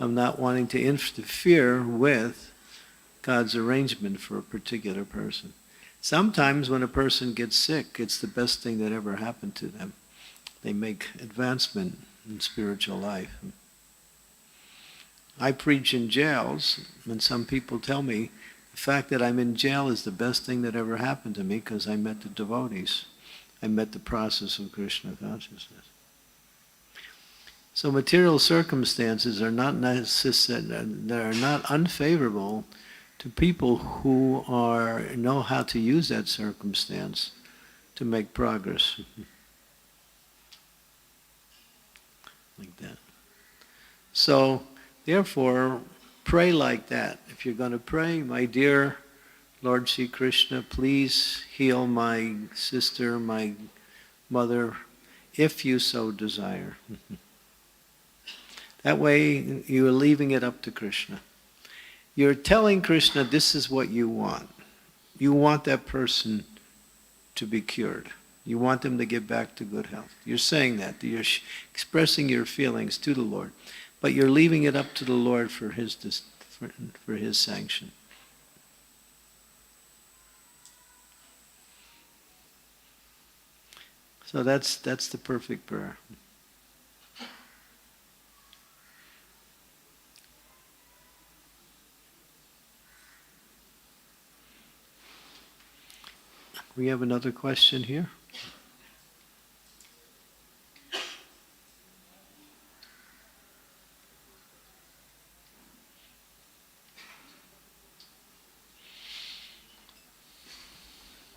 of not wanting to interfere with God's arrangement for a particular person. Sometimes when a person gets sick, it's the best thing that ever happened to them. They make advancement in spiritual life. I preach in jails, and some people tell me the fact that I'm in jail is the best thing that ever happened to me because I met the devotees. I met the process of Krishna consciousness. So material circumstances are not unfavorable to people who know how to use that circumstance to make progress. Like that. So, therefore, pray like that. If you're going to pray, my dear Lord Sri Krishna, please heal my sister, my mother, if you so desire. That way, you are leaving it up to Krishna. You're telling Krishna this is what you want. You want that person to be cured. You want them to get back to good health. You're saying that. You're expressing your feelings to the Lord. But you're leaving it up to the Lord for his sanction. So that's the perfect prayer. We have another question here.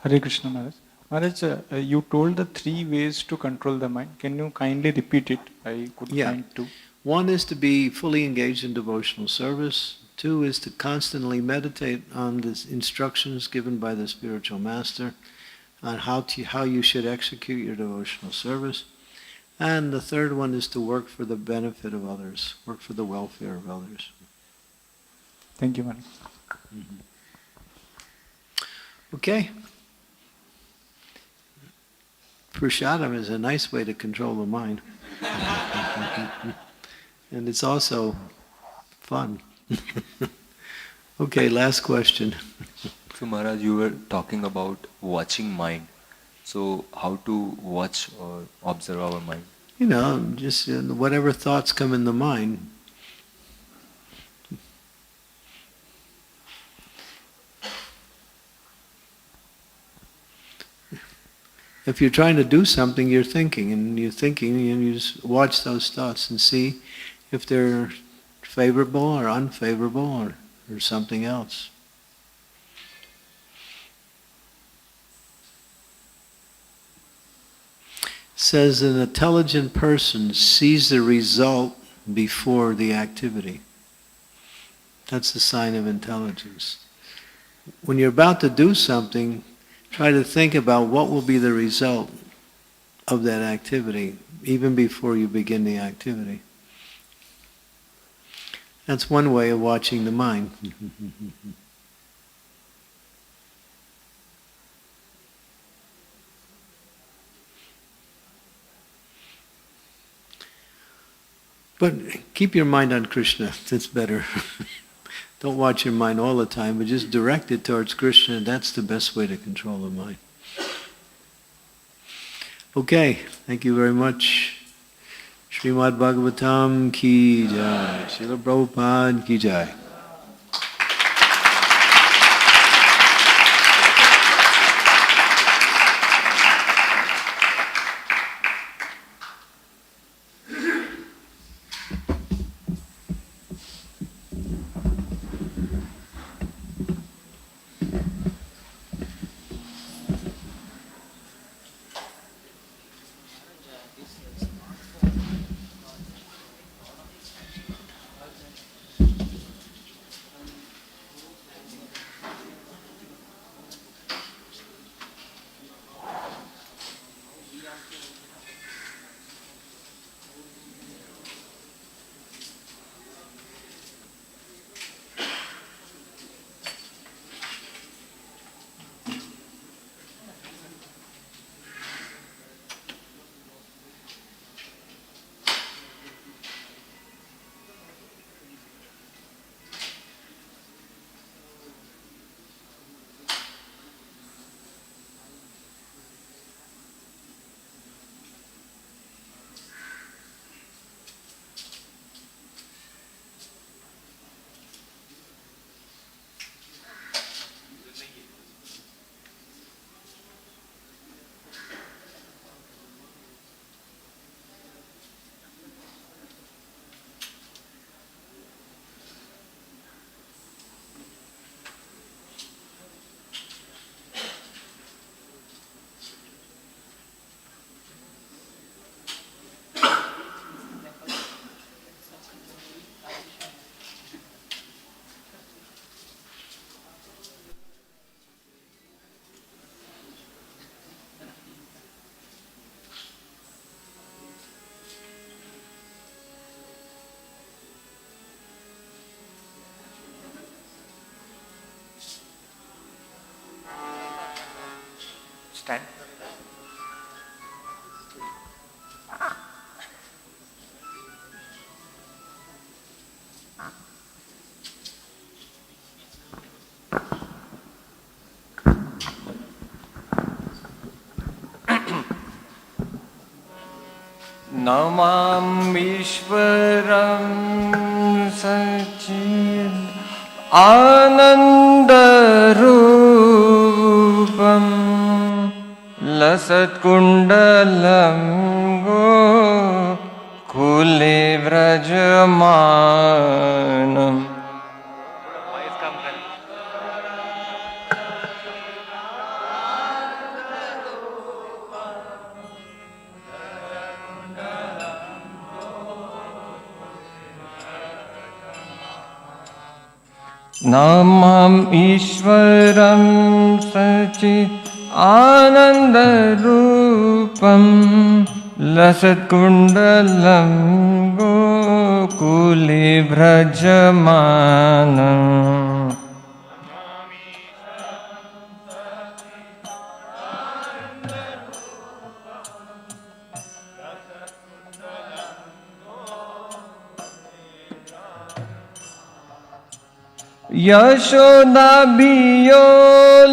Hare Krishna Maharaj. Maharaj, you told the 3 ways to control the mind. Can you kindly repeat it? I could Yeah. find 2. One is to be fully engaged in devotional service. 2 is to constantly meditate on the instructions given by the spiritual master on how you should execute your devotional service. And the 3rd one is to work for the benefit of others, work for the welfare of others. Thank you, Maharaj. Okay. Prasadam is a nice way to control the mind. And it's also fun. Okay, last question. So Maharaj, you were talking about watching mind. So how to watch or observe our mind? Just whatever thoughts come in the mind. If you're trying to do something, you're thinking, and you just watch those thoughts and see if they're favorable or unfavorable or something else. It says an intelligent person sees the result before the activity. That's a sign of intelligence. When you're about to do something, try to think about what will be the result of that activity, even before you begin the activity. That's one way of watching the mind. But keep your mind on Krishna, that's better. Don't watch your mind all the time, but just direct it towards Krishna. That's the best way to control the mind. Okay, thank you very much. Srimad Bhagavatam ki jai. Srila Prabhupada ki jai. Stand. नमामीश्वरं सच्चित् आनन्दरूपं लसत्कुण्डलं गोकुले व्रजमानम् नमाम ईश्वरं सच्चित् आनन्दरूपं लसत्कुण्डलं गोकुले व्रजमानम् यशोदाभियो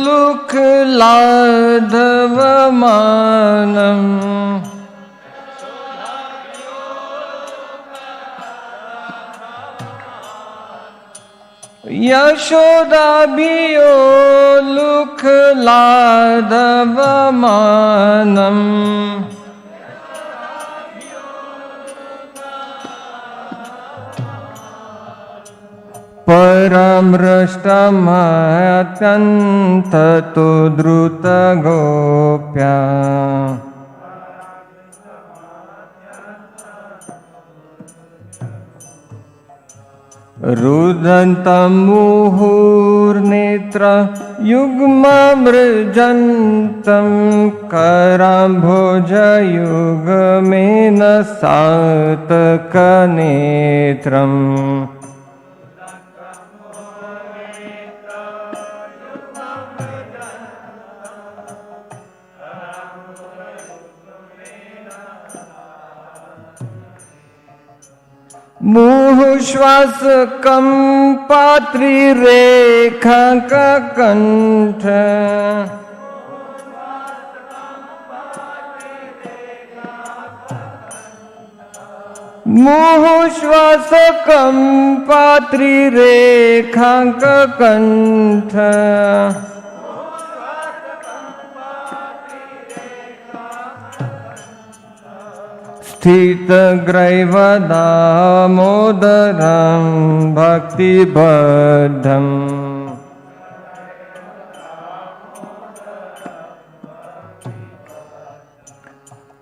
लुक्लाधवमानम् यशोदाभियो लुक्लाधवमानम् परमृष्टमत्यन्ततो द्रुतगोप्या रुदन्तं मुहुर्नेत्र युग्ममृजन्तं कराम्भोजयुगमेन सातकनेत्रम् मुहुश्वास कंपात्रिरेखाककण्ठ मुहुश्वास कंपात्रिरेखाककण्ठ स्थितग्रैवदामोदरं भक्तिबद्धम्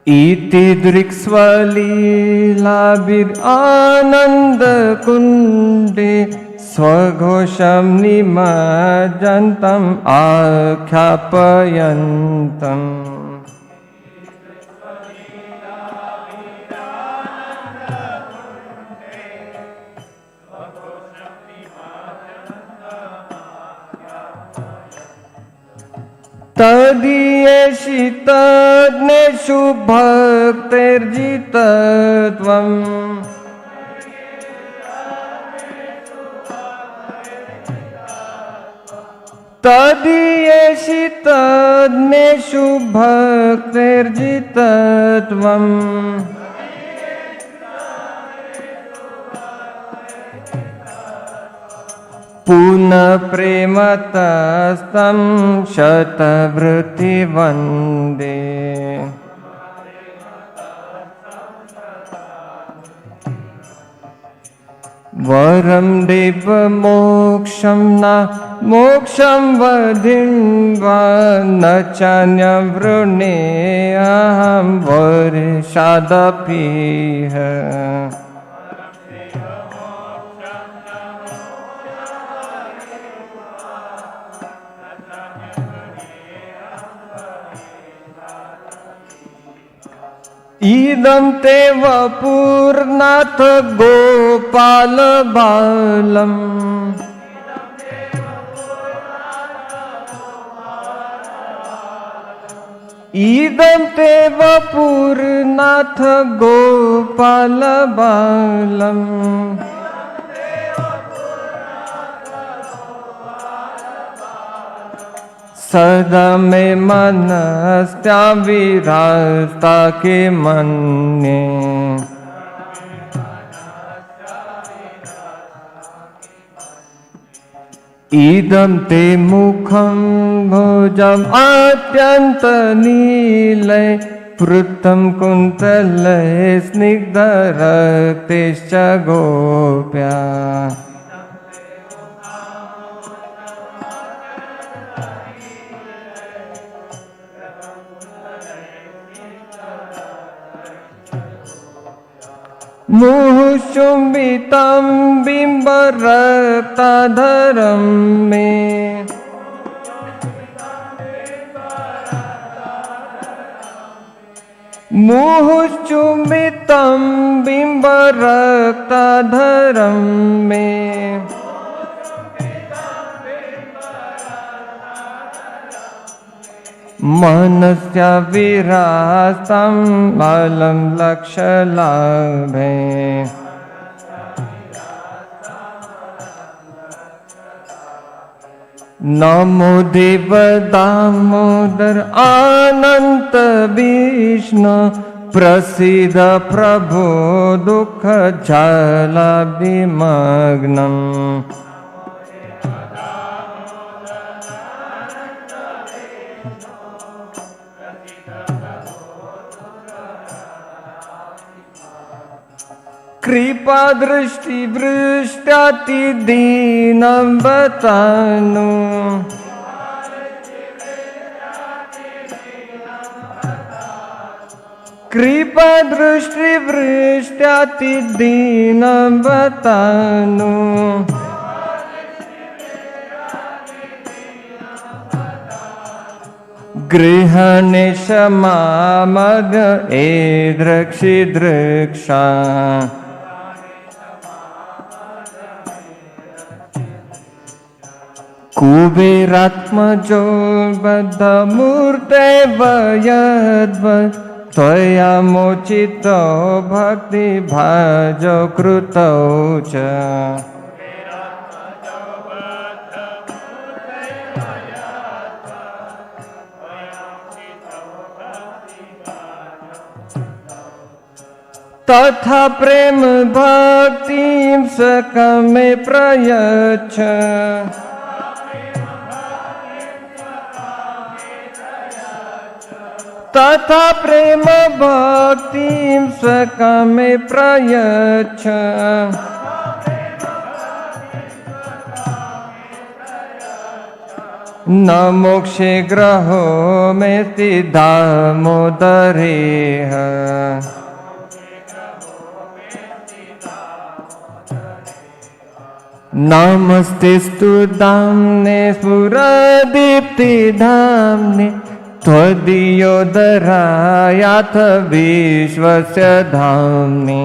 इति दृक्स्वलीलाभिरानन्दकुण्डे स्वघोषं निमज्जन्तम् आख्यापयन्तम् तदीयेषितज्ञेषु भक्तिर्जितत्वम् तदीयेषितज्ञेषु भक्तिर्जितत्वम् पुनः प्रेमतस्तं शतवृत्ति वन्दे वरं देव मोक्षं न मोक्षं वधिं वा न चान्यवृणे अहं वर्षादपीह इदं ते वपुर्नाथ गोपाल बालम् इदं ते वपुर्नाथ गोपाल बालम् सदा में मनस्त्या विराजता के मन्ये इदं ते मुखं भोजम् अत्यंत नीलय पृथं कुन्तलय स्निग्धरक्तैश्च गोप्या मुहुचुम्बितं बिम्बरक्ताधरं मे मुहुचुम्बितं बिम्बरक्ताधरं मे मनस्य विरास्तं बालं लक्ष्यलाभे नमो देव दामोदर अनंत विष्णु प्रसीद प्रभो दुःख जलाभिमग्नम् कृपा दृष्टि वृष्ट्याति दीनं बतानु कृपा दृष्टि वृष्ट्याति दीनं बतानु गृहणे क्षमामद एदृक्षि दृक्षा कुबेरात्मजो बद्धमूर्ते वयद्वत् त्वया मोचितो भक्तिभाजो कृतौ च तथा प्रेम भक्तिं सकमे प्रयच्छ तथा प्रेम भक्तिं सकमे प्रयच्छ न मोक्षे ग्रहो मेति दामोदरेह नमस्तेस्तु धाम्ने स्फुरदीप्तिधाम्ने त्वदीयोदरायाथ विश्वस्य धाम्ने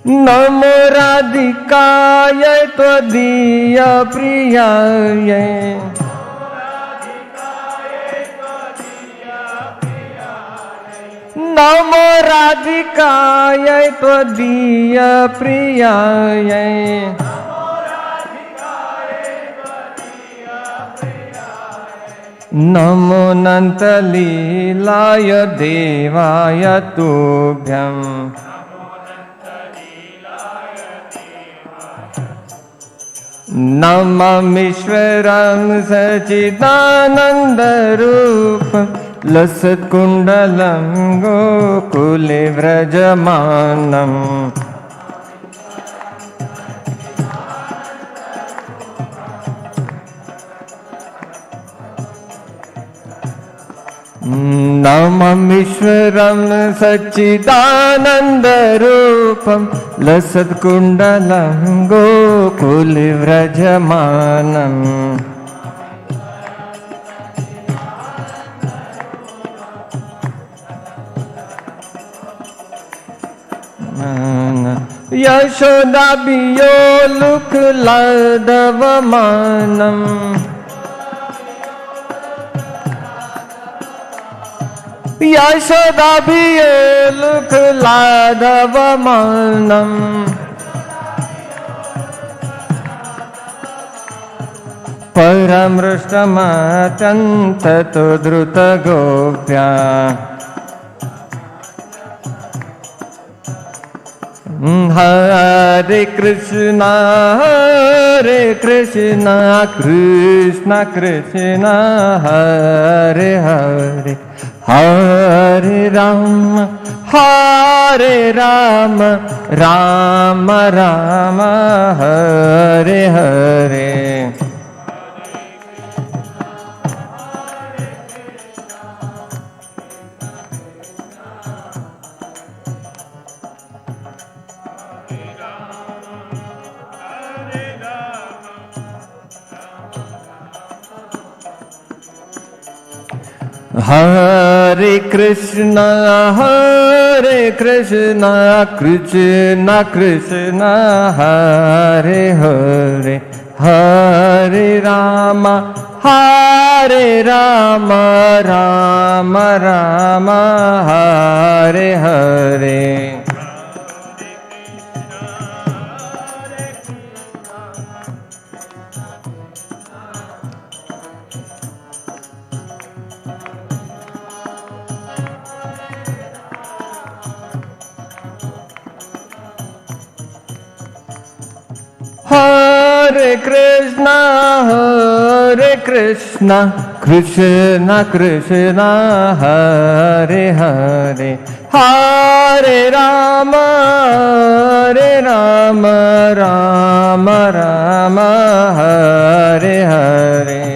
नमो राधिकाय त्वदीय प्रियाय नमो राधिकाय त्वदीय प्रियाय नमो नन्तलीलाय देवाय तुभ्यम् नममीश्वरं सच्चिदानन्दरूपं लसत्कुण्डलं गोकुले व्रजमानम् नममीश्वरं सच्चिदानन्दरूपं लसत्कुण्डलं गोकुले व्रजमानम् यशोदाभियोलुकलादवमानम् यशोदाभियोलुखलाधवमानम् परमृष्टमत्यन्ततो द्रुतगोप्या Hare Krishna Krishna Krishna Hare Hare Hare Rama Rama Rama Hare Hare Hare Krishna Krishna Krishna Hare Hare Hare Rama Rama Rama Hare Hare Hare Krishna Krishna Krishna Hare Hare Hare Rama Rama Rama Hare Hare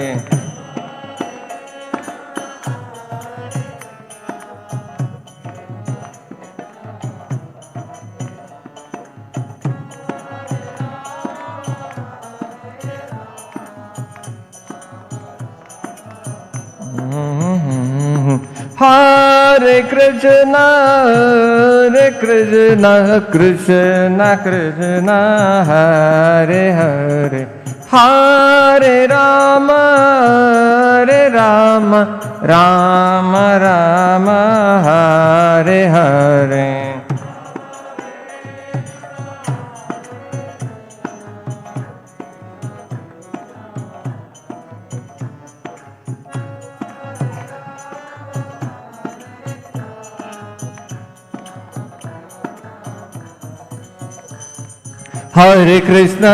Hare Krishna Krishna Krishna Hare Hare Hare Rama Rama Rama Hare Hare Hare Krishna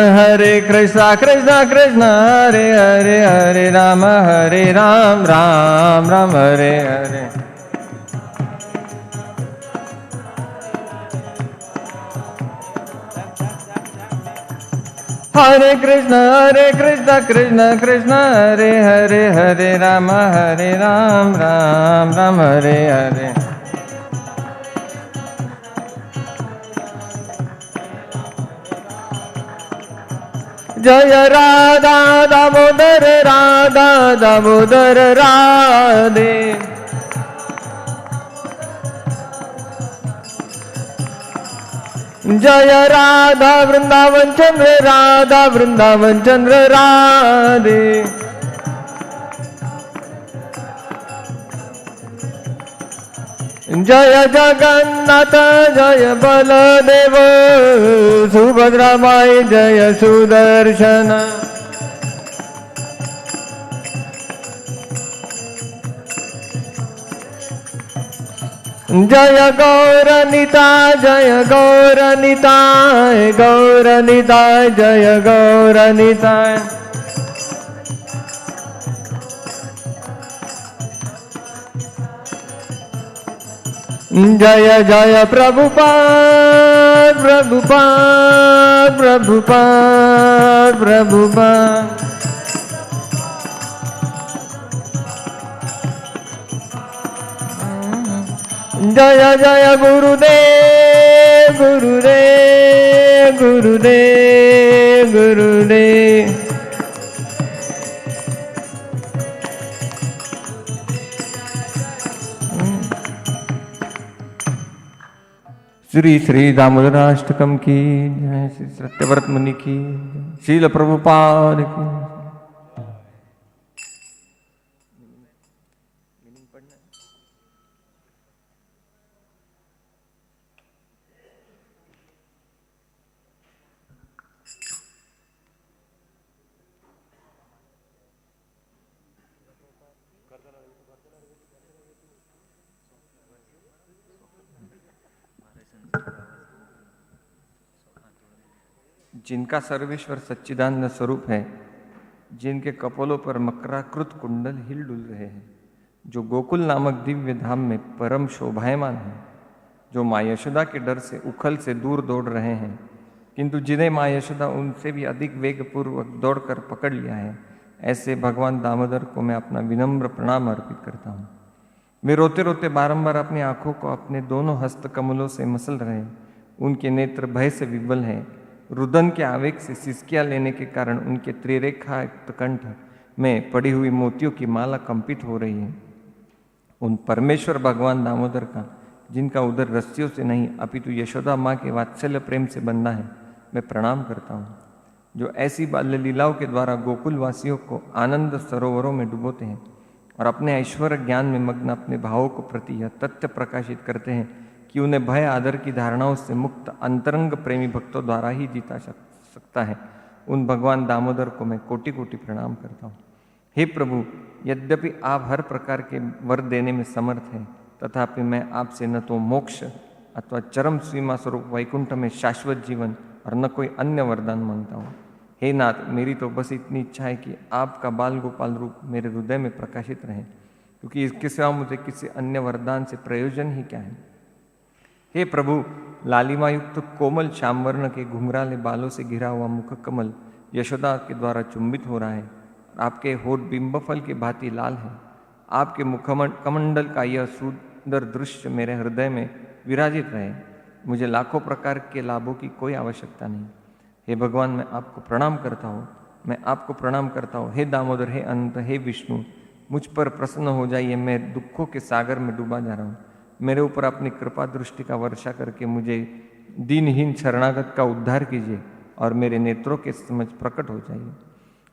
Krishna Krishna Hare Hare Hare Rama Ram Hare Hare Hare Krishna Krishna Krishna Hare Hare Hare Rama Ram Hare Hare Jaya Radha Damodar Radhe Jaya Radha Vrindavan Chandra Radhe Jaya Jagannatha Jaya Baladeva Subhadra Mai Jaya Sudarshana Jaya Gauranita Jaya Gauranita Jaya Gauranita Jaya Jaya Prabhupada Jaya Jaya Gurudev Shri दामोदराष्टकम की जय श्री सत्यव्रत मुनि की शील प्रभुपाद की जिनका सर्वेश्वर सच्चिदानंद स्वरूप है, जिनके कपोलों पर मकराकृत कुंडल हिल डुल रहे हैं, जो गोकुल नामक दिव्य धाम में परम शोभायमान है, जो माँ यशोदा के डर से उखल से दूर दौड़ रहे हैं, किंतु जिन्हें माँ यशोदा उनसे भी अधिक वेगपूर्वक दौड़कर पकड़ लिया है, ऐसे भगवान दामोदर को मैं अपना विनम्र प्रणाम अर्पित करता हूँ। वे रोते रोते बारंबार अपनी आंखों को अपने दोनों हस्त कमलों से मसल रहे हैं। उनके नेत्र भय से विवल हैं। रुदन के आवेग से सिसकियाँ लेने के कारण उनके त्रिरेखायुक्त कंठ में पड़ी हुई मोतियों की माला कंपित हो रही है। उन परमेश्वर भगवान दामोदर का, जिनका उदर रस्सियों से नहीं अपितु यशोदा माँ के वात्सल्य प्रेम से बंधा है, मैं प्रणाम करता हूँ। जो ऐसी बाल्य लीलाओं के द्वारा गोकुल वासियों को आनंद सरोवरों में डुबोते हैं और अपने ऐश्वर्य ज्ञान में मग्न अपने भावों को प्रति यह तथ्य प्रकाशित करते हैं कि उन्हें भय आदर की धारणाओं से मुक्त अंतरंग प्रेमी भक्तों द्वारा ही जीता सकता है, उन भगवान दामोदर को मैं कोटि कोटि प्रणाम करता हूँ। हे प्रभु, यद्यपि आप हर प्रकार के वर देने में समर्थ हैं, तथापि मैं आपसे न तो मोक्ष अथवा चरम सीमा स्वरूप वैकुंठ में शाश्वत जीवन और न कोई अन्य वरदान मांगता हूँ। हे नाथ, मेरी तो बस इतनी इच्छा है कि आपका बाल गोपाल रूप मेरे हृदय में प्रकाशित रहे, क्योंकि इसके सिवा मुझे किसी अन्य वरदान से प्रयोजन ही क्या है। हे प्रभु, लालिमा युक्त कोमल श्यामवर्ण के घुंघराले बालों से घिरा हुआ मुख कमल यशोदा के द्वारा चुंबित हो रहा है और आपके होठ बिंबफल के भांति लाल है। आपके मुखकमंडल का यह सुंदर दृश्य मेरे हृदय में विराजित रहे। मुझे लाखों प्रकार के लाभों की कोई आवश्यकता नहीं। हे भगवान, मैं आपको प्रणाम करता हूँ, मैं आपको प्रणाम करता हूँ। हे दामोदर, हे अनंत, हे विष्णु, मुझ पर प्रसन्न हो जाइए। मैं दुखों के सागर में डूबा जा रहा हूँ। मेरे ऊपर अपनी कृपा दृष्टि का वर्षा करके मुझे दीनहीन शरणागत का उद्धार कीजिए और मेरे नेत्रों के समझ प्रकट हो जाइए।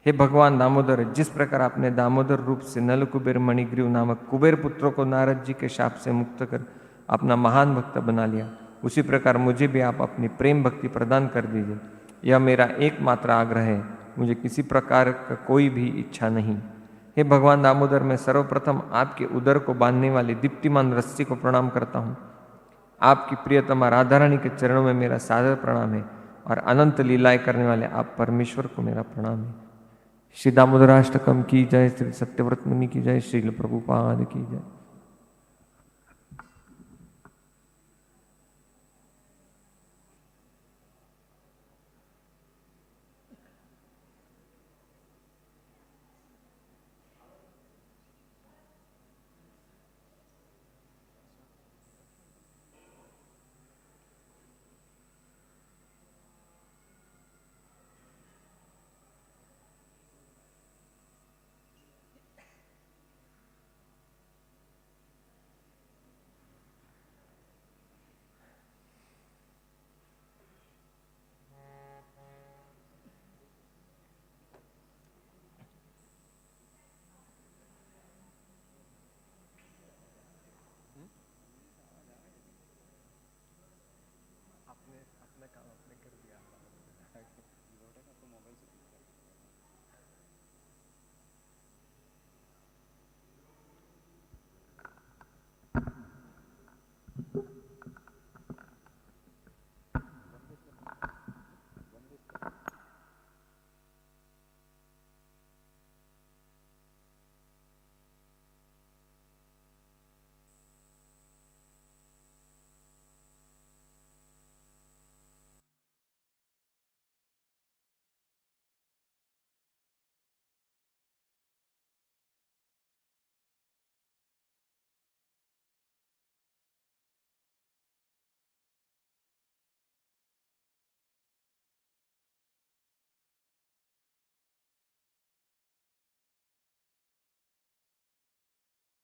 हे भगवान दामोदर, जिस प्रकार आपने दामोदर रूप से नल कुबेर मणिग्रीव नामक कुबेर पुत्रों को नारद जी के शाप से मुक्त कर अपना महान भक्त बना लिया, उसी प्रकार मुझे भी आप अपनी प्रेम भक्ति प्रदान कर दीजिए। यह मेरा एकमात्र आग्रह है, मुझे किसी प्रकार का कोई भी इच्छा नहीं। हे भगवान दामोदर, मैं सर्वप्रथम आपके उदर को बांधने वाली दीप्तिमान रस्सी को प्रणाम करता हूँ। आपकी प्रियतमा राधा रानी के चरणों में मेरा सादर प्रणाम है और अनंत लीलाएं करने वाले आप परमेश्वर को मेरा प्रणाम है। श्री दामोदराष्टकम की जय, श्री सत्यव्रत मुनि की जय, श्रील प्रभुपाद की जय।